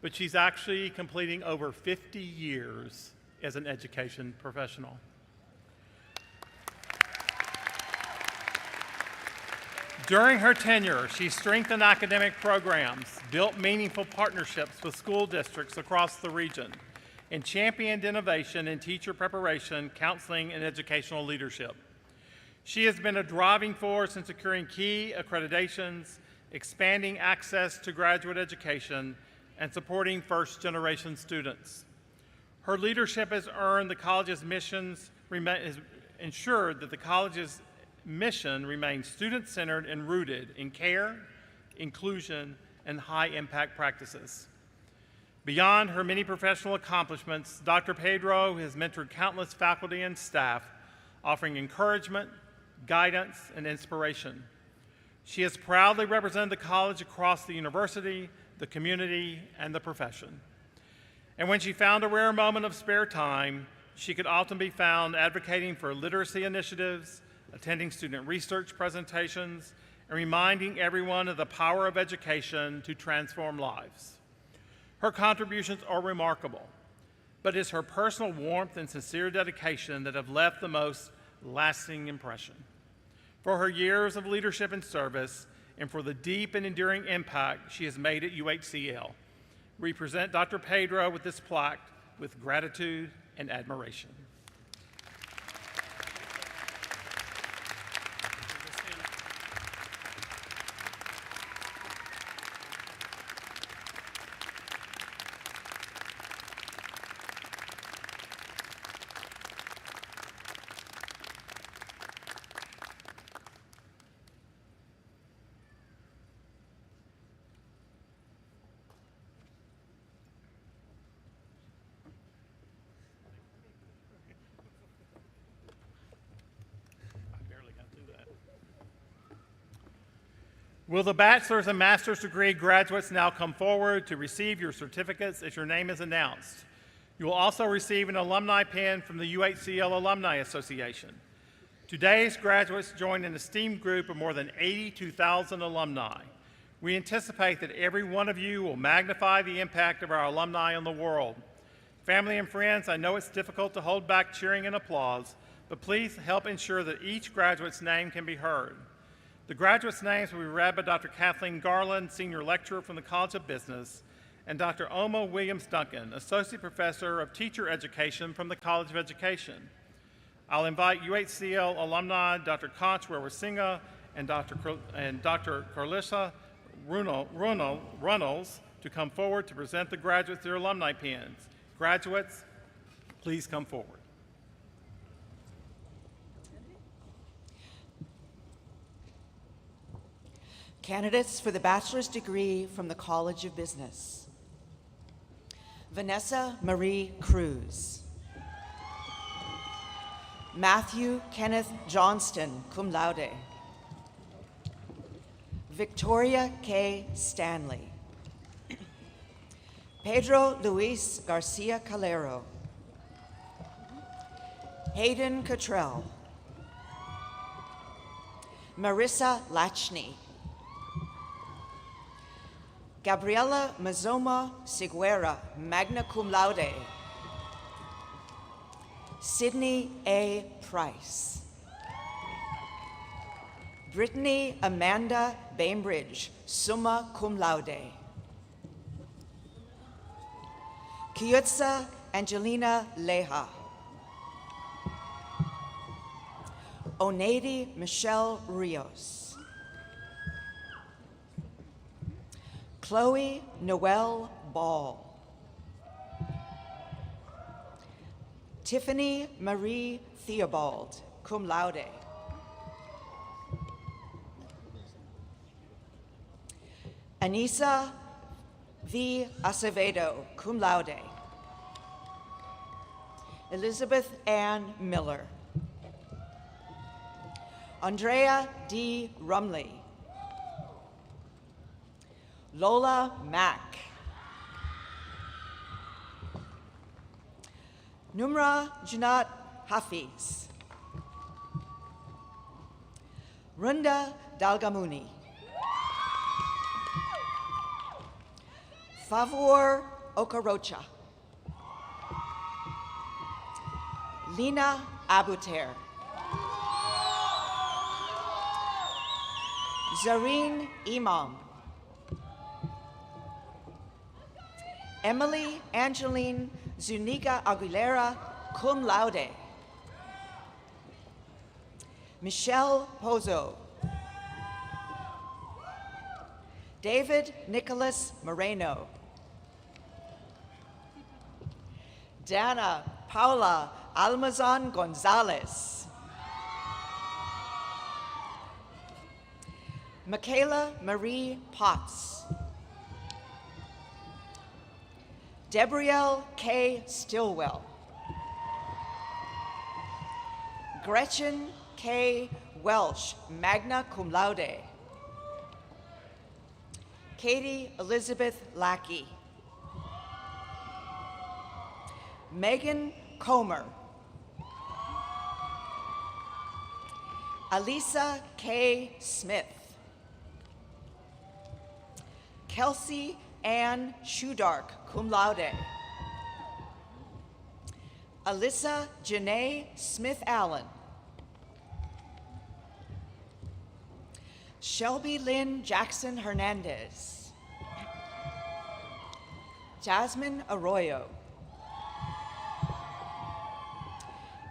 But she's actually completing over 50 years as an education professional. During her tenure, she strengthened academic programs, built meaningful partnerships with school districts across the region, and championed innovation in teacher preparation, counseling, and educational leadership. She has been a driving force in securing key accreditations, expanding access to graduate education, and supporting first-generation students. Her leadership has earned the college's has ensured that the college's mission remains student-centered and rooted in care, inclusion, and high-impact practices. Beyond her many professional accomplishments, Dr. Pedro has mentored countless faculty and staff, offering encouragement, guidance, and inspiration. She has proudly represented the college across the university, the community, and the profession. And when she found a rare moment of spare time, she could often be found advocating for literacy initiatives, attending student research presentations, and reminding everyone of the power of education to transform lives. Her contributions are remarkable, but it's her personal warmth and sincere dedication that have left the most lasting impression. For her years of leadership and service, and for the deep and enduring impact she has made at UHCL, we present Dr. Pedro with this plaque with gratitude and admiration. Will the bachelor's and master's degree graduates now come forward to receive your certificates as your name is announced? You will also receive an alumni pin from the UHCL Alumni Association. Today's graduates join an esteemed group of more than 82,000 alumni. We anticipate that every one of you will magnify the impact of our alumni on the world. Family and friends, I know it's difficult to hold back cheering and applause, but please help ensure that each graduate's name can be heard. The graduates' names will be read by Dr. Kathleen Garland, Senior Lecturer from the College of Business, and Dr. Oma Williams-Duncan, Associate Professor of Teacher Education from the College of Education. I'll invite UHCL alumni Dr. Conch Wewersinga and Dr. Carlissa Runnels to come forward to present the graduates their alumni pins. Graduates, please come forward. Candidates for the bachelor's degree from the College of Business: Vanessa Marie Cruz, Matthew Kenneth Johnston, cum laude, Victoria K. Stanley, Pedro Luis Garcia Calero, Hayden Cottrell, Marissa Lachny, Gabriela Mazoma Siguera, magna cum laude, Sydney A. Price, Brittany Amanda Bainbridge, summa cum laude, Kiyutsa Angelina Leha, Oneidi Michelle Rios, Chloe Noel Ball, Tiffany Marie Theobald, cum laude, Anissa V. Acevedo, cum laude, Elizabeth Ann Miller, Andrea D. Rumley, Lola Mack, Numra Janat Hafiz, Runda Dalgamuni, Favor Okorocha, Lina Abuter, Zareen Imam, Emily Angeline Zuniga Aguilera, cum laude. Michelle Pozo. David Nicholas Moreno. Dana Paula Almazan Gonzalez. Michaela Marie Potts. Debrielle K. Stillwell. Gretchen K. Welsh, magna cum laude. Katie Elizabeth Lackey. Megan Comer. Alisa K. Smith. Kelsey Ann Shudark, cum laude. Alyssa Janae Smith-Allen. Shelby Lynn Jackson Hernandez. Jasmine Arroyo.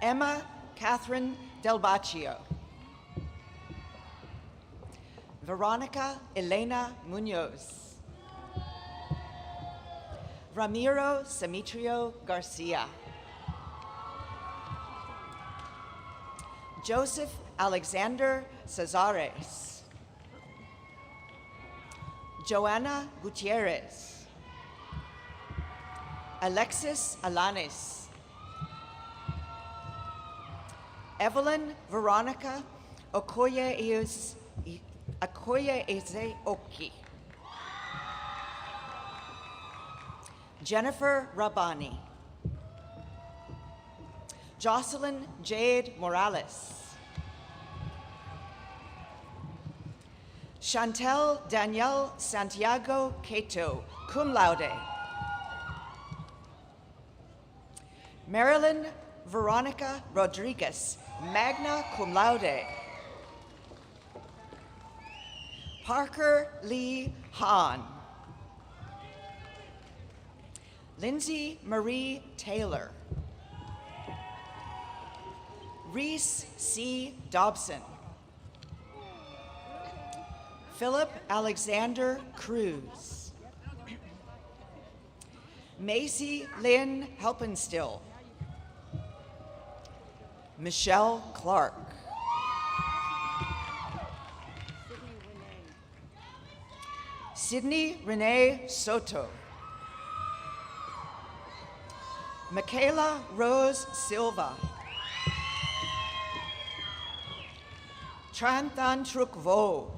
Emma Catherine Del Baccio. Veronica Elena Munoz. Ramiro Demetrio Garcia. Joseph Alexander Cesares. Joanna Gutierrez. Alexis Alanis. Evelyn Veronica Okoye Eze Oki. Jennifer Rabani. Jocelyn Jade Morales. Chantel Danielle Santiago Cato, cum laude. Marilyn Veronica Rodriguez, magna cum laude. Parker Lee Hahn. Lindsay Marie Taylor. Reese C. Dobson. Philip Alexander Cruz. Macy Lynn Helpenstill. Michelle Clark. Sydney Renee Soto. Michaela Rose Silva. Tranthan Trukvo.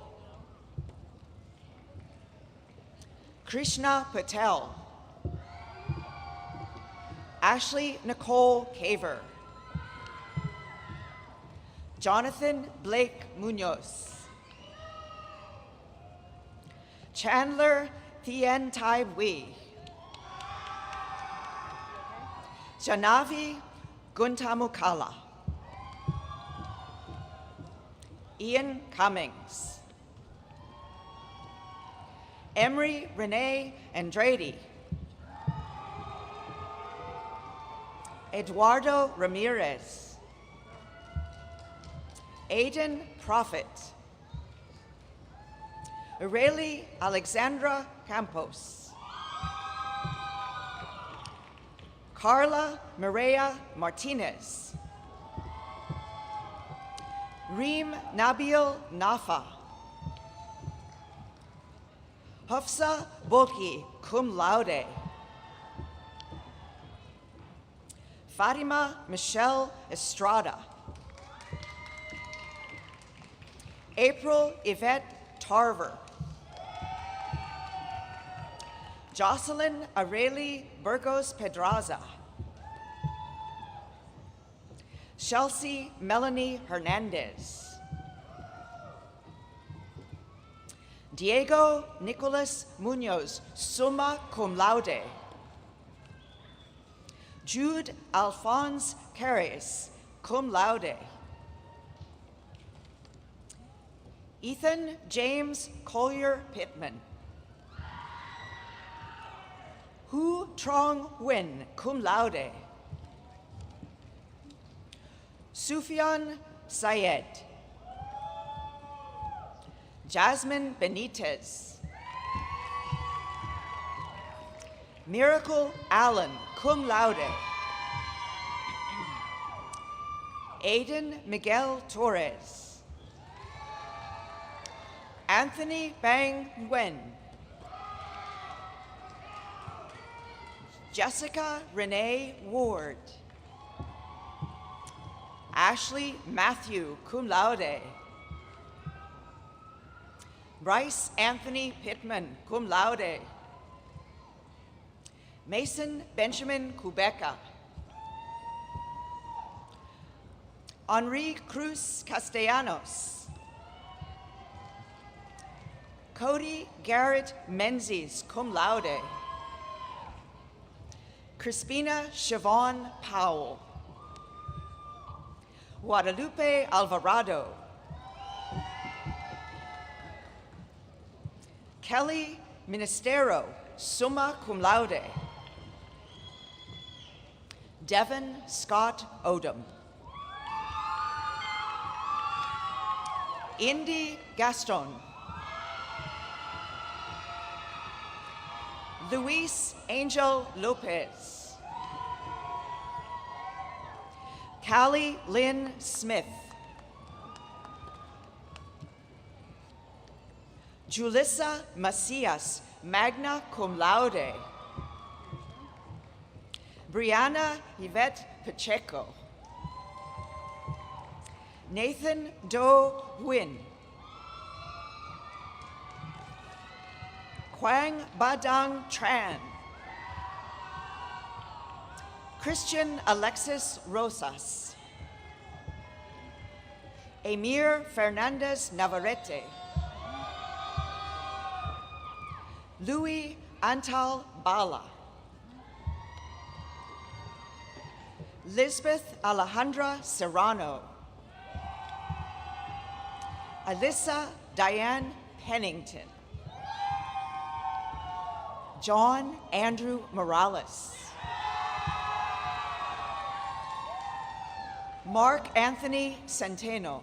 Krishna Patel. Ashley Nicole Caver. Jonathan Blake Munoz. Chandler Thien Tai Wee. Janavi Guntamukala. Ian Cummings. Emery Renee Andrade. Eduardo Ramirez. Aiden Prophet. Aurelie Alexandra Campos. Carla Maria Martinez. Reem Nabil Nafa. Hafsa Bolki, cum laude. Fatima Michelle Estrada. April Yvette Tarver. Jocelyn Areli Burgos Pedraza. Chelsea Melanie Hernandez. Diego Nicolas Munoz, summa cum laude. Jude Alphonse Carries, cum laude. Ethan James Collier Pittman. Hu Trong Nguyen, cum laude. Sufyan Syed. Jasmine Benitez. Miracle Allen, cum laude. Aiden Miguel Torres. Anthony Bang Nguyen. Jessica Renee Ward. Ashley Matthew, cum laude. Bryce Anthony Pittman, cum laude. Mason Benjamin Kubeka. Henri Cruz Castellanos. Cody Garrett Menzies, cum laude. Crispina Siobhan Powell. Guadalupe Alvarado. Kelly Ministero, summa cum laude. Devin Scott Odom. Indy Gaston. Luis Angel Lopez. Callie Lynn Smith. Julissa Macias, magna cum laude. Brianna Yvette Pacheco. Nathan Do Nguyen. Quang Badang Tran. Christian Alexis Rosas. Emir Fernandez Navarrete. Louis Antal Bala. Lisbeth Alejandra Serrano. Alyssa Diane Pennington. John Andrew Morales. Mark Anthony Centeno.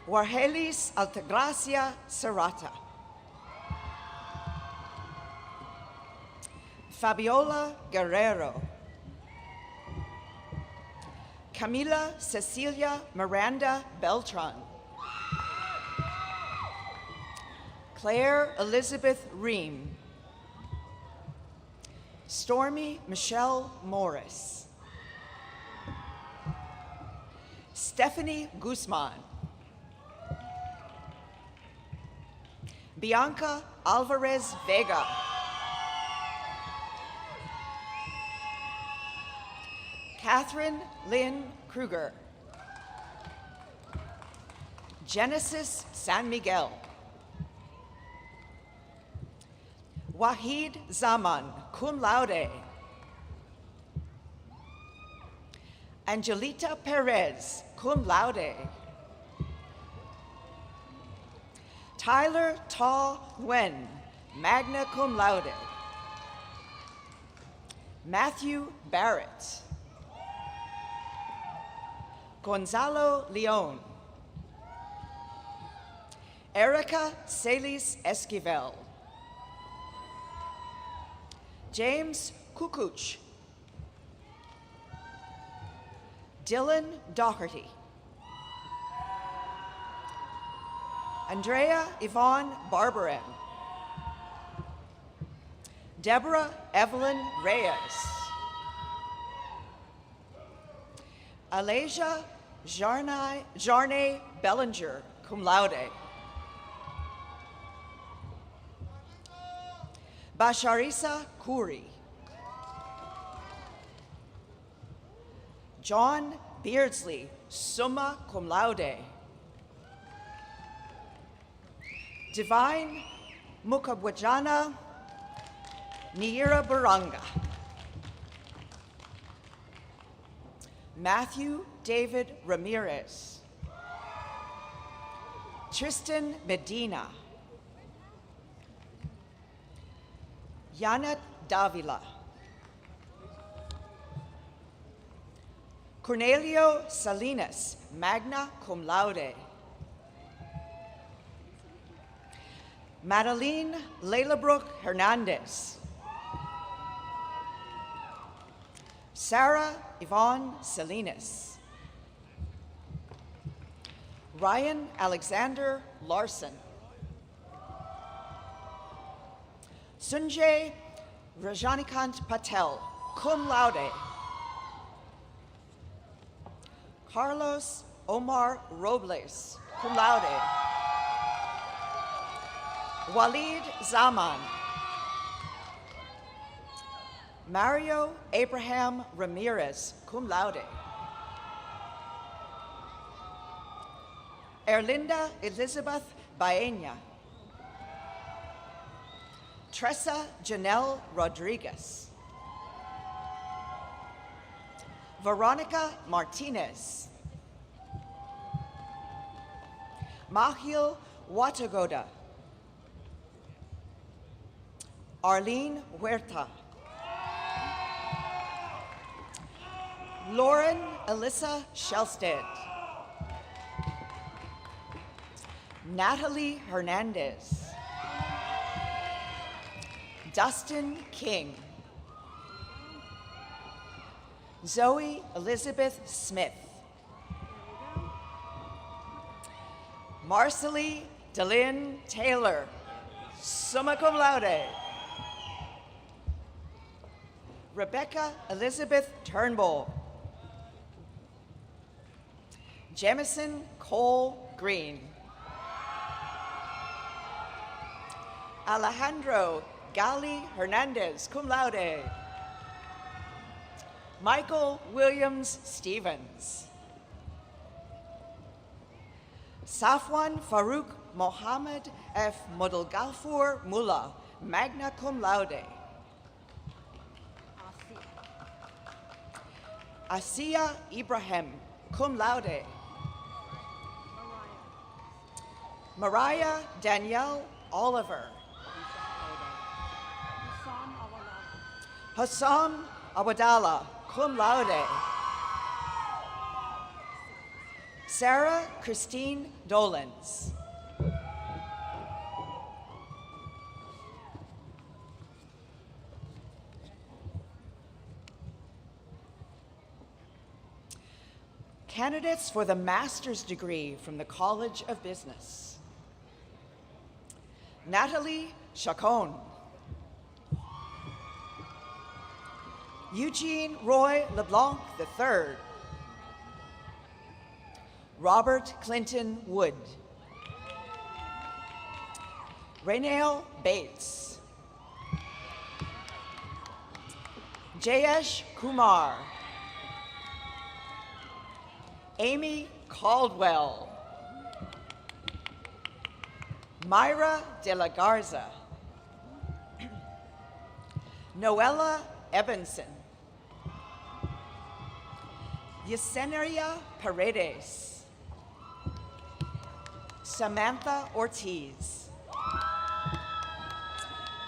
Wargelis Altagracia Serrata. Fabiola Guerrero. Camila Cecilia Miranda Beltran. Claire Elizabeth Ream. Stormy Michelle Morris. Stephanie Guzman. Bianca Alvarez Vega. Catherine Lynn Kruger. Genesis San Miguel. Wahid Zaman, cum laude. Angelita Perez, cum laude. Tyler Ta Nguyen, magna cum laude. Matthew Barrett. Gonzalo Leon. Erica Celis Esquivel. James Kukuch. Dylan Doherty. Andrea Yvonne Barbarin. Deborah Evelyn Reyes. Alasia Jarnay Bellinger, cum laude. Basharisa Kuri. John Beardsley, summa cum laude. Divine Mukabwajana Niira Baranga. Matthew David Ramirez. Tristan Medina. Janet Davila. Cornelio Salinas, magna cum laude. Madeline Leilabrook Hernandez. Sarah Yvonne Salinas. Ryan Alexander Larson. Sunjay Rajanikant Patel, cum laude. Carlos Omar Robles, cum laude. Walid Zaman. Mario Abraham Ramirez, cum laude. Erlinda Elizabeth Baena. Tressa Janelle Rodriguez. Veronica Martinez. Mahil Watagoda. Arlene Huerta. Lauren Alyssa Shelsted. Natalie Hernandez. Dustin King. Zoe Elizabeth Smith. Marcely Delynn Taylor, summa cum laude. Rebecca Elizabeth Turnbull. Jamison Cole Green. Alejandro Gali Hernandez, cum laude. Michael Williams Stevens. Safwan Farouk Mohammed F. Modalgalfour Mullah, magna cum laude. Asiya Ibrahim, cum laude. Mariah Danielle Oliver. Hassam Awadallah, cum laude. Sarah Christine Dolans. Candidates for the master's degree from the College of Business. Natalie Chacon. Eugene Roy LeBlanc III. Robert Clinton Wood. Raynell Bates. Jayesh Kumar. Amy Caldwell. Myra De La Garza. Noella Ebenson. Yesenia Paredes. Samantha Ortiz.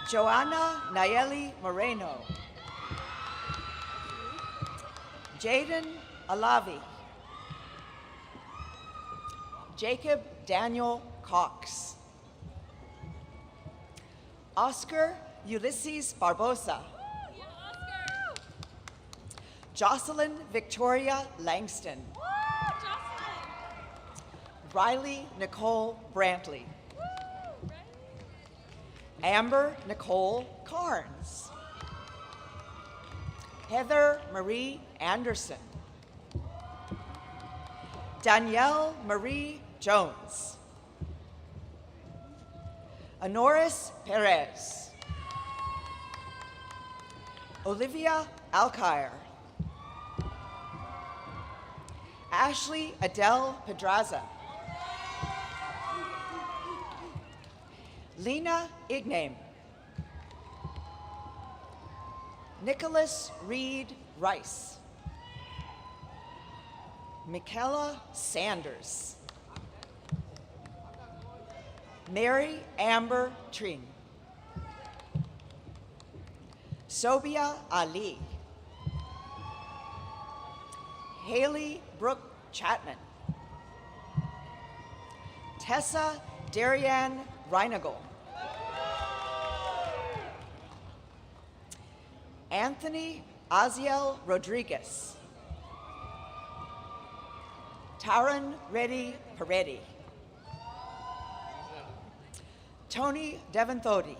Joanna Nayeli Moreno. Jaden Alavi. Jacob Daniel Cox. Oscar Ulysses Barbosa. Jocelyn Victoria Langston. Riley Nicole Brantley. Amber Nicole Carnes. Heather Marie Anderson. Danielle Marie Jones. Honoris Perez. Olivia Alkire. Ashley Adele Pedraza. Lena Igname. Nicholas Reed Rice. Michaela Sanders. Mary Amber Tring. Sobia Ali, Haley Brooke Chapman, Tessa Darianne Reinagle, Anthony Aziel Rodriguez, Taran Reddy Peretti, Tony Devanthodi,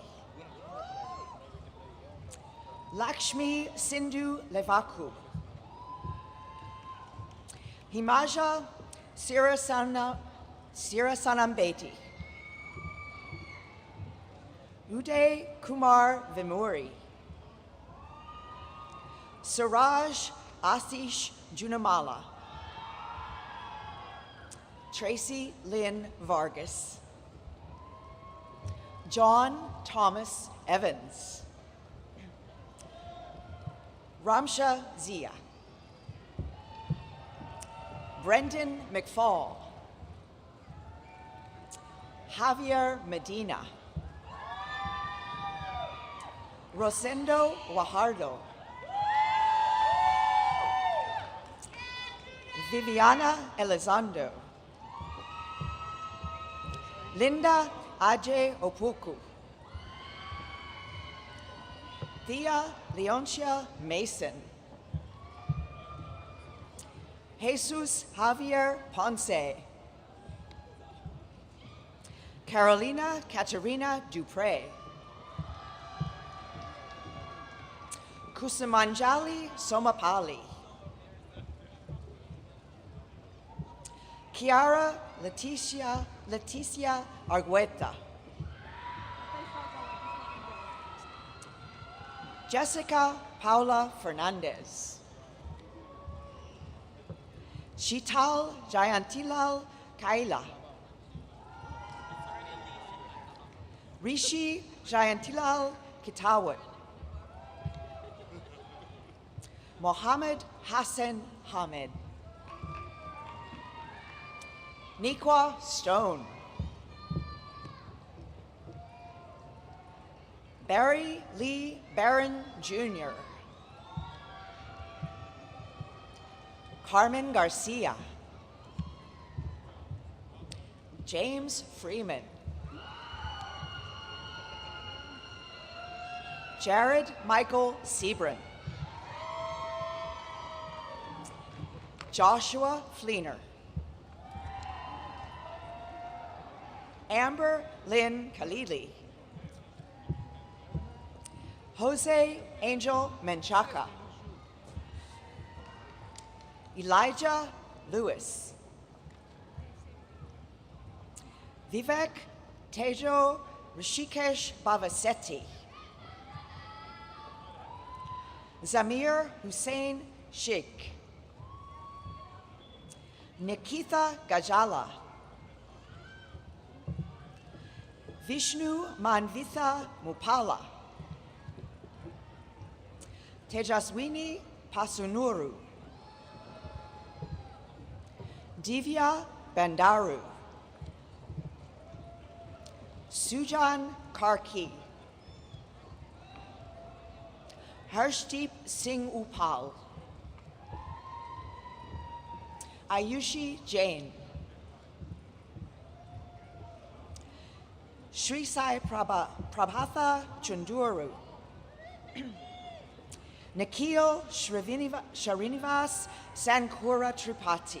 Lakshmi Sindhu Levaku, Himaja Sirasanambeti, Uday Kumar Vimuri, Suraj Asish Junamala, Tracy Lynn Vargas, John Thomas Evans, Ramsha Zia, Brendan McFall, Javier Medina, Rosendo Guajardo, Viviana Elizondo, Linda Ajay Opoku, Thea Leoncia Mason, Jesus Javier Ponce, Carolina Katerina Dupre, Kusumanjali Somapali, Kiara Leticia Argueta, Jessica Paula Fernandez, Shital Jayantilal Kaila, Rishi Jayantilal Kitawat, Mohammed Hassan Hamid, Nikwa Stone, Barry Lee Barron Jr., Carmen Garcia, James Freeman, Jared Michael Sebrin, Joshua Fleener, Amber Lynn Khalili, Jose Angel Menchaca, Elijah Lewis, Vivek Tejo Rishikesh Bavasetti, Zamir Hussein Sheikh, Nikitha Gajala, Vishnu Manvitha Mupala, Tejaswini Pasunuru, Divya Bandaru, Sujan Karki, Harshdeep Singh Upal, Ayushi Jain, Sri Sai Prabhatha Chunduru, Nikhil Srinivas Sankura Tripathi,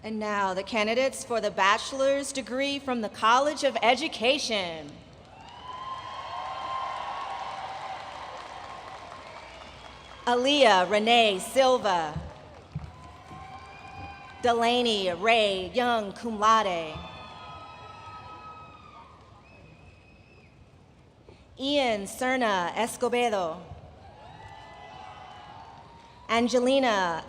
And now the candidates for the bachelor's degree from the College of Education. Aaliyah Renee Silva. Delaney Ray Young, cum laude. Ian Serna Escobedo. Angelina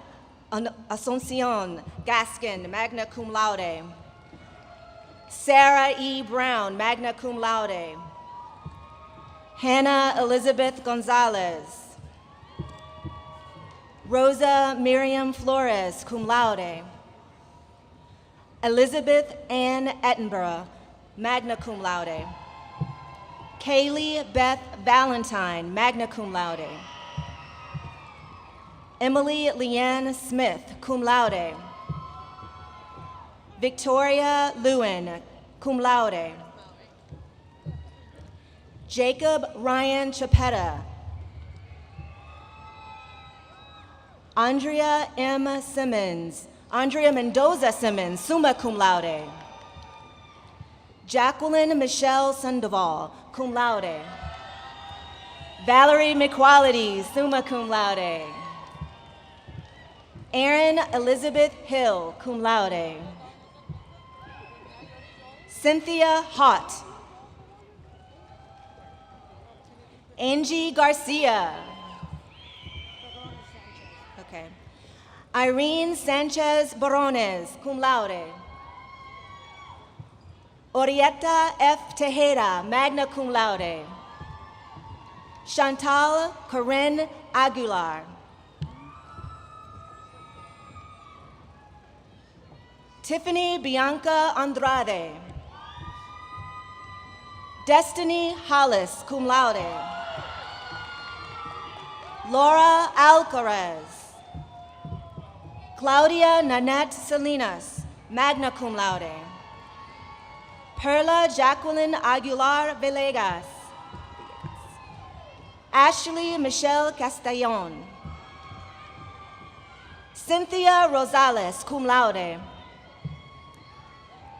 Asuncion Gaskin, magna cum laude. Sarah E. Brown, magna cum laude. Hannah Elizabeth Gonzalez. Rosa Miriam Flores, cum laude. Elizabeth Ann Ettenborough, magna cum laude. Kaylee Beth Valentine, magna cum laude. Emily Leanne Smith, cum laude. Victoria Lewin, cum laude. Jacob Ryan Chapetta. Andrea Mendoza Simmons, summa cum laude. Jacqueline Michelle Sandoval, cum laude. Valerie McQuality, summa cum laude. Erin Elizabeth Hill, cum laude. Cynthia Hott. Angie Garcia. Okay. Irene Sanchez Barones, cum laude. Orietta F. Tejeda, magna cum laude. Chantal Corinne Aguilar. Tiffany Bianca Andrade. Destiny Hollis, cum laude. Laura Alcaraz. Claudia Nanette Salinas, magna cum laude. Perla Jacqueline Aguilar Villegas. Ashley Michelle Castellon. Cynthia Rosales, cum laude.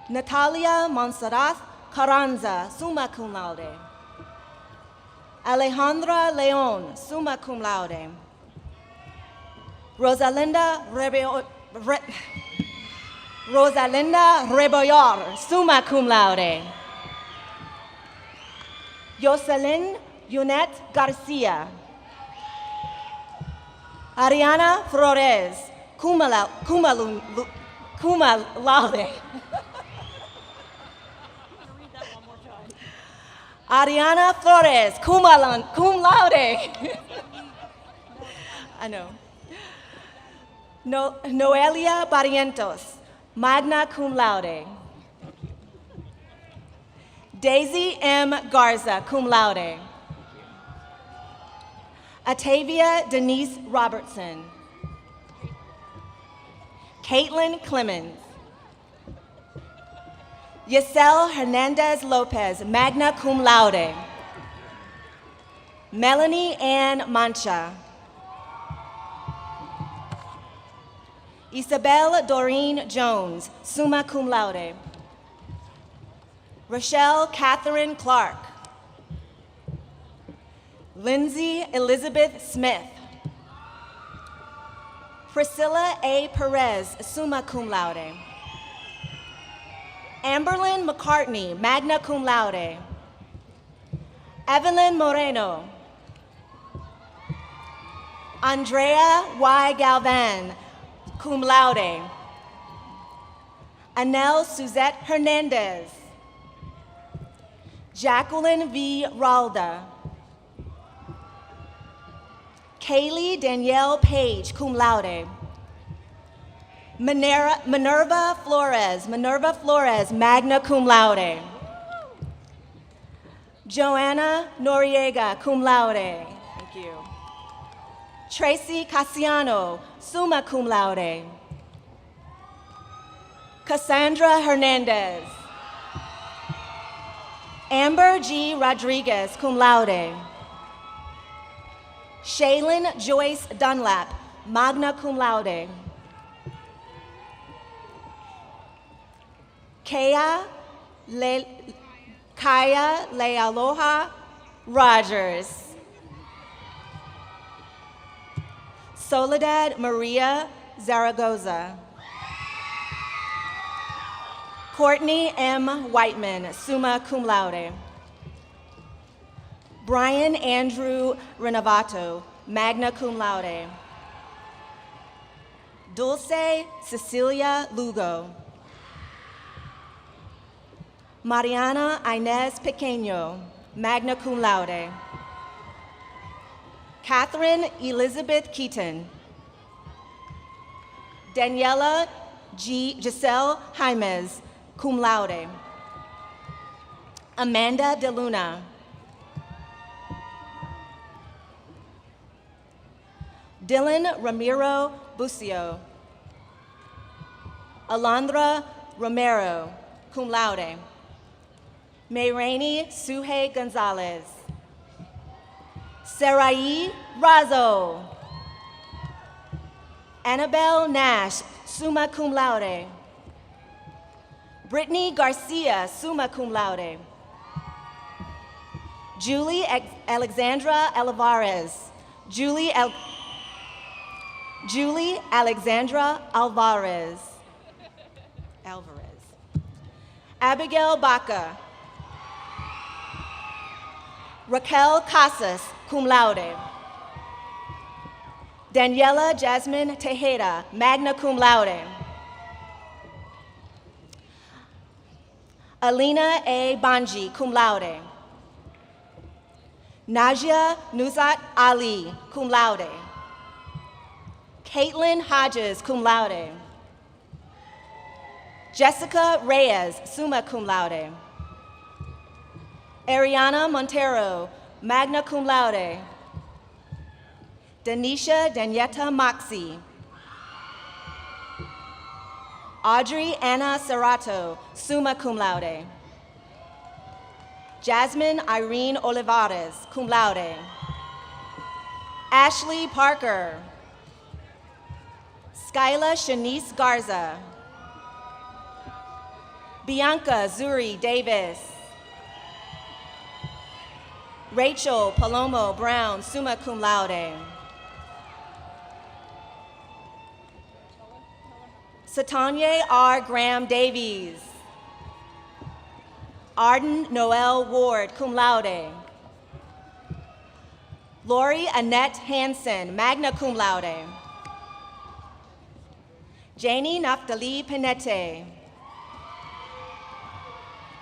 Natalia Monserrat Carranza, summa cum laude. Alejandra Leon, summa cum laude. Rosalinda Rebollar, summa cum laude. Jocelyn Yunette Garcia. Ariana Flores, cum laude. Ariana Flores, cum laude. I know. Noelia Barrientos, magna cum laude. Daisy M. Garza, cum laude. Atavia Denise Robertson. Caitlin Clemens. Yesel Hernandez Lopez, magna cum laude. Melanie Ann Mancha. Isabel Doreen Jones, summa cum laude. Rochelle Catherine Clark. Lindsay Elizabeth Smith. Priscilla A. Perez, summa cum laude. Amberlyn McCartney, magna cum laude. Evelyn Moreno. Andrea Y. Galvan, cum laude. Anel Suzette Hernandez. Jacqueline V. Ralda. Kaylee Danielle Page, cum laude. Minerva Flores, magna cum laude. Joanna Noriega, cum laude. Thank you. Tracy Casiano, summa cum laude. Cassandra Hernandez. Amber G. Rodriguez, cum laude. Shaylin Joyce Dunlap, magna cum laude. Kaya Lealoha Rogers. Soledad Maria Zaragoza. Courtney M. Whiteman, summa cum laude. Brian Andrew Renovato, magna cum laude. Dulce Cecilia Lugo. Mariana Inez Pequeño, magna cum laude. Catherine Elizabeth Keaton. Daniela Giselle Jaimes, cum laude. Amanda De Luna. Dylan Ramiro Bucio. Alondra Romero, cum laude. Mayraini Suhe Gonzalez. Sarai Razo. Annabelle Nash, summa cum laude. Brittany Garcia, summa cum laude. Julie Alexandra Alvarez. Julie Alexandra Alvarez. Abigail Baca. Raquel Casas, cum laude. Daniela Jasmine Tejeda, magna cum laude. Alina A. Banji, cum laude. Najia Nuzat Ali, cum laude. Caitlin Hodges, cum laude. Jessica Reyes, summa cum laude. Ariana Montero, magna cum laude. Denisha Danieta Moxie. Audrey Anna Serrato, summa cum laude. Jasmine Irene Olivares, cum laude. Ashley Parker. Skyla Shanice Garza. Bianca Zuri Davis. Rachel Palomo Brown, summa cum laude. Satanya R. Graham Davies. Arden Noel Ward, cum laude. Lori Annette Hansen, magna cum laude. Janie Naftali Pinete.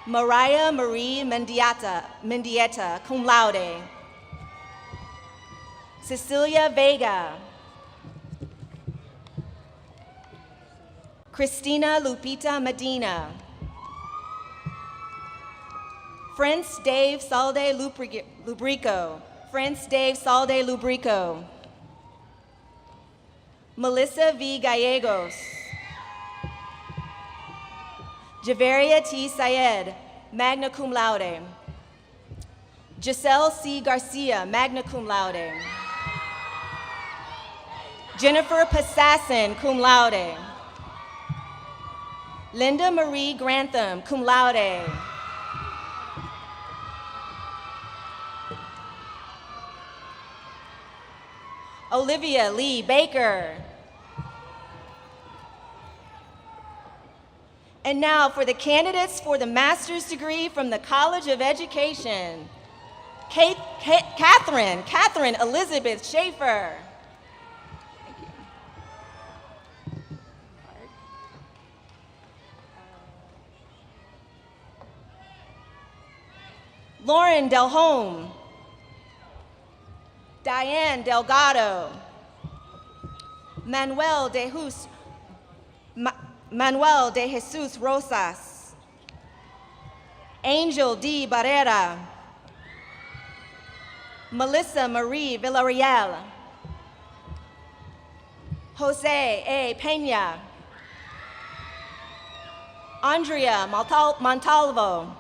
Mariah Marie Mendieta, cum laude. Cecilia Vega. Christina Lupita Medina. Prince Dave Salde Lubrico. Prince Dave Salde Lubrico. Melissa V. Gallegos. Javeria T. Syed, magna cum laude. Giselle C. Garcia, magna cum laude. Jennifer Passassin, cum laude. Linda Marie Grantham, cum laude. Olivia Lee Baker. And now for the candidates for the master's degree from the College of Education. Catherine Elizabeth Schaefer. Thank you. Lauren Delhome. Diane Delgado. Manuel de Jesus Rosas. Angel D. Barrera. Melissa Marie Villarreal. Jose A. Peña. Andrea Montalvo.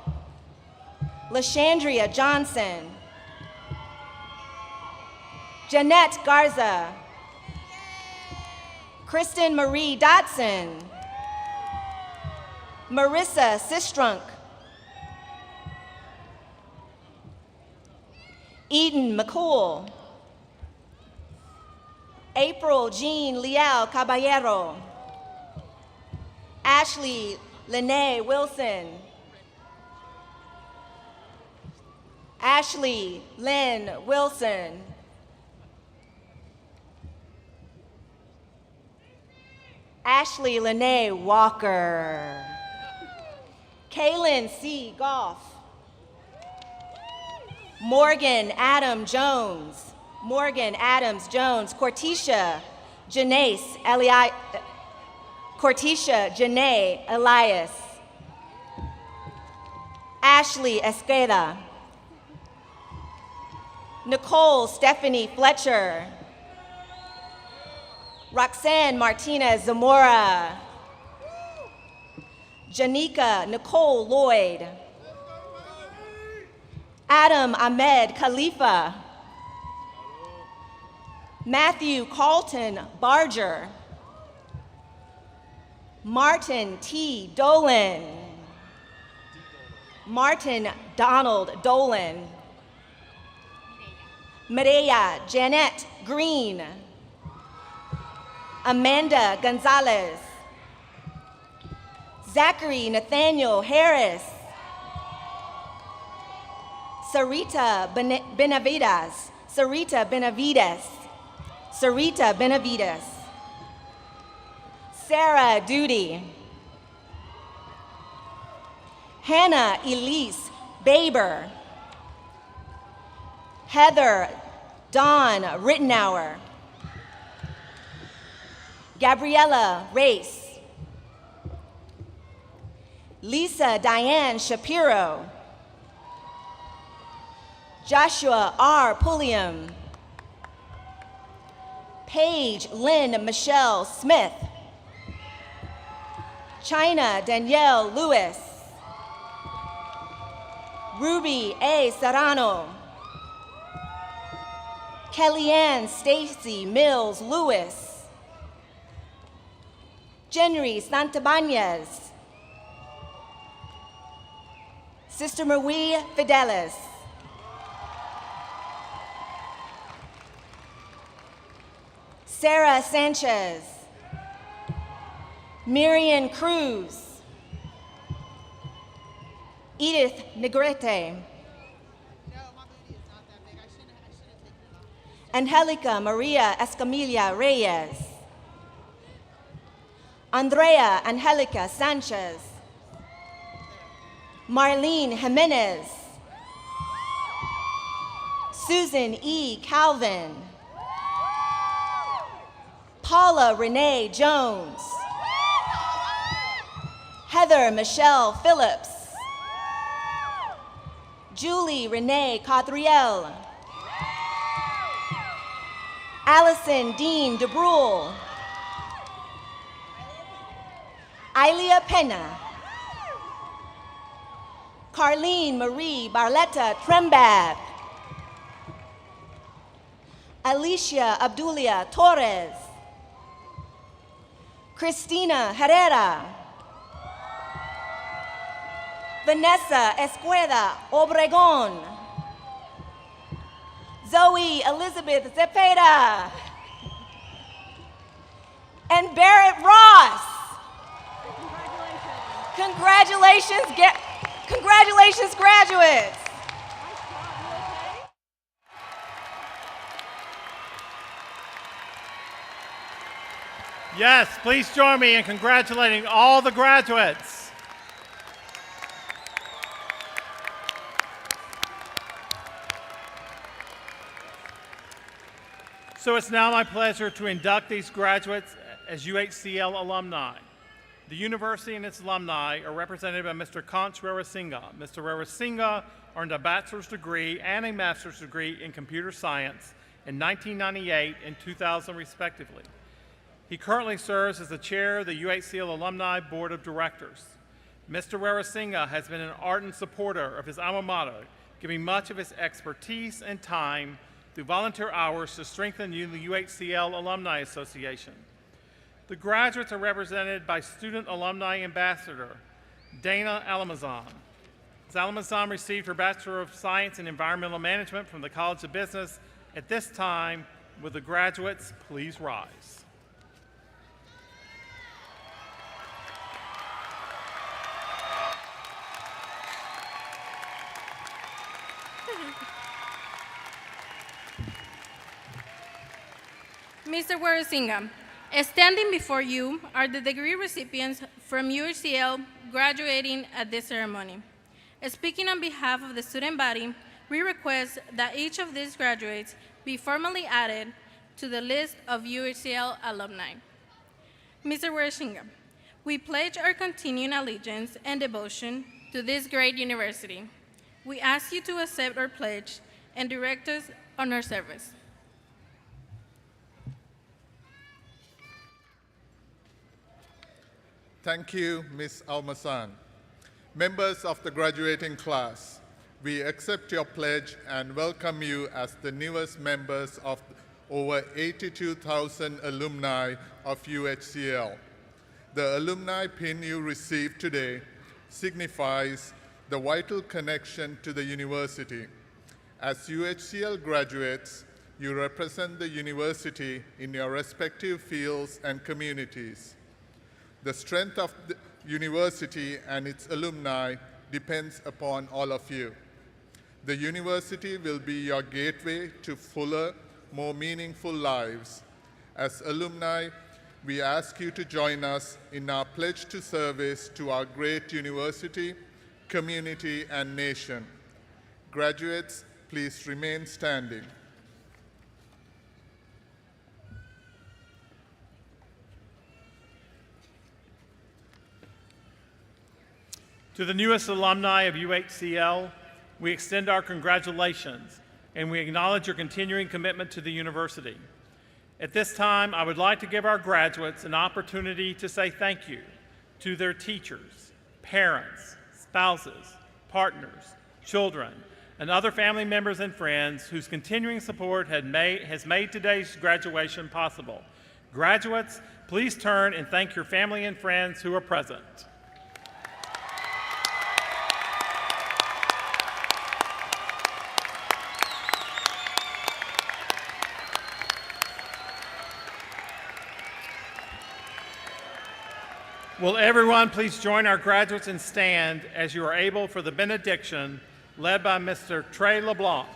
Lashandria Johnson. Jeanette Garza. Kristen Marie Dotson. Marissa Sistrunk. Eden McCool. April Jean Leal Caballero. Ashley Lene Wilson. Ashley Lynn Wilson. Ashley Lene Walker. Kaylin C. Goff. Morgan Adam Jones. Morgan Adams Jones. Cortisha Janace Cortisha Janae Elias, Ashley Esqueda, Nicole Stephanie Fletcher, Roxanne Martinez Zamora, Janika Nicole Lloyd, Adam Ahmed Khalifa, Matthew Carlton Barger, Martin T. Dolan, Martin Donald Dolan, Maria Janet Green, Amanda Gonzalez, Zachary Nathaniel Harris, Sarita Benavides, Sarita Benavides, Sarita Benavides, Sarah Duty, Hannah Elise Baber, Heather Dawn Rittenauer, Gabriella Race, Lisa Diane Shapiro, Joshua R. Pulliam, Paige Lynn Michelle Smith, China Danielle Lewis, Ruby A. Serrano, Kellyanne Stacy Mills Lewis, Jenry Santabanez, Sister Marie Fidelis, Sarah Sanchez, Miriam Cruz, Edith Negrete, Angelica Maria Escamilla Reyes, Andrea Angelica Sanchez, Marlene Jimenez, Susan E. Calvin, Paula Renee Jones, Heather Michelle Phillips, Julie Renee Cadriel, Allison Dean DeBrule, Ilia Pena, Carlene Marie Barletta Trembab, Alicia Abdulia Torres, Cristina Herrera, Vanessa Esqueda Obregon, Zoe Elizabeth Zepeda, and Barrett Ross. Congratulations, graduates. Yes, please join me in congratulating all the graduates. So it's now my pleasure to induct these graduates as UHCL alumni. The university and its alumni are represented by Mr. Kanch Rarasinga. Mr. Rarasinga earned a bachelor's degree and a master's degree in computer science in 1998 and 2000 respectively. He currently serves as the chair of the UHCL Alumni Board of Directors. Mr. Rarasinga has been an ardent supporter of his alma mater, giving much of his expertise and time through volunteer hours to strengthen the UHCL Alumni Association. The graduates are represented by Student Alumni Ambassador Dana Alamazan. Ms. Alamazan received her Bachelor of Science in Environmental Management from the College of Business. At this time, will the graduates please rise? Mr. Warasinga, standing before you are the degree recipients from UHCL graduating at this ceremony. Speaking on behalf of the student body, we request that each of these graduates be formally added to the list of UHCL alumni. Mr. Warasinga, We pledge our continuing allegiance and devotion to this great university. We ask you to accept our pledge and direct us on our service. Thank you, Ms. Almasan. Members of the graduating class, we accept your pledge and welcome you as the newest members of over 82,000 alumni of UHCL. The alumni pin you received today signifies the vital connection to the university. As UHCL graduates, you represent the university in your respective fields and communities. The strength of the university and its alumni depends upon all of you. The university will be your gateway to fuller, more meaningful lives. As alumni, we ask you to join us in our pledge to service to our great university, community, and nation. Graduates, please remain standing. To the newest alumni of UHCL, we extend our congratulations and we acknowledge your continuing commitment to the university. At this time, I would like to give our graduates an opportunity to say thank you to their teachers, parents, spouses, partners, children, and other family members and friends whose continuing support has made today's graduation possible. Graduates, please turn and thank your family and friends who are present. Will everyone please join our graduates and stand as you are able for the benediction led by Mr. Trey LeBlanc.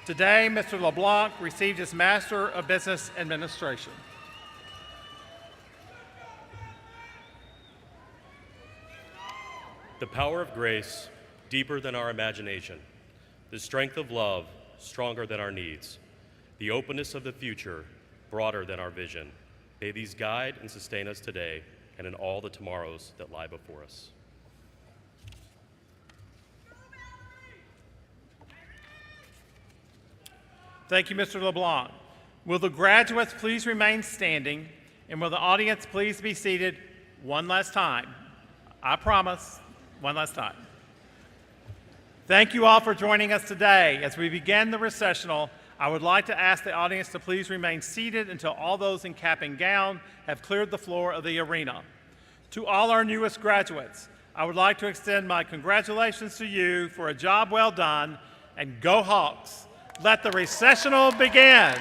Today, Mr. LeBlanc received his Master of Business Administration. The power of grace, deeper than our imagination. The strength of love, stronger than our needs. The openness of the future, broader than our vision. May these guide and sustain us today and in all the tomorrows that lie before us. Thank you, Mr. LeBlanc. Will the graduates please remain standing, and will the audience please be seated one last time? I promise, one last time. Thank you all for joining us today. As we begin the recessional, I would like to ask the audience to please remain seated until all those in cap and gown have cleared the floor of the arena. To all our newest graduates, I would like to extend my congratulations to you for a job well done, and go Hawks. Let the recessional begin.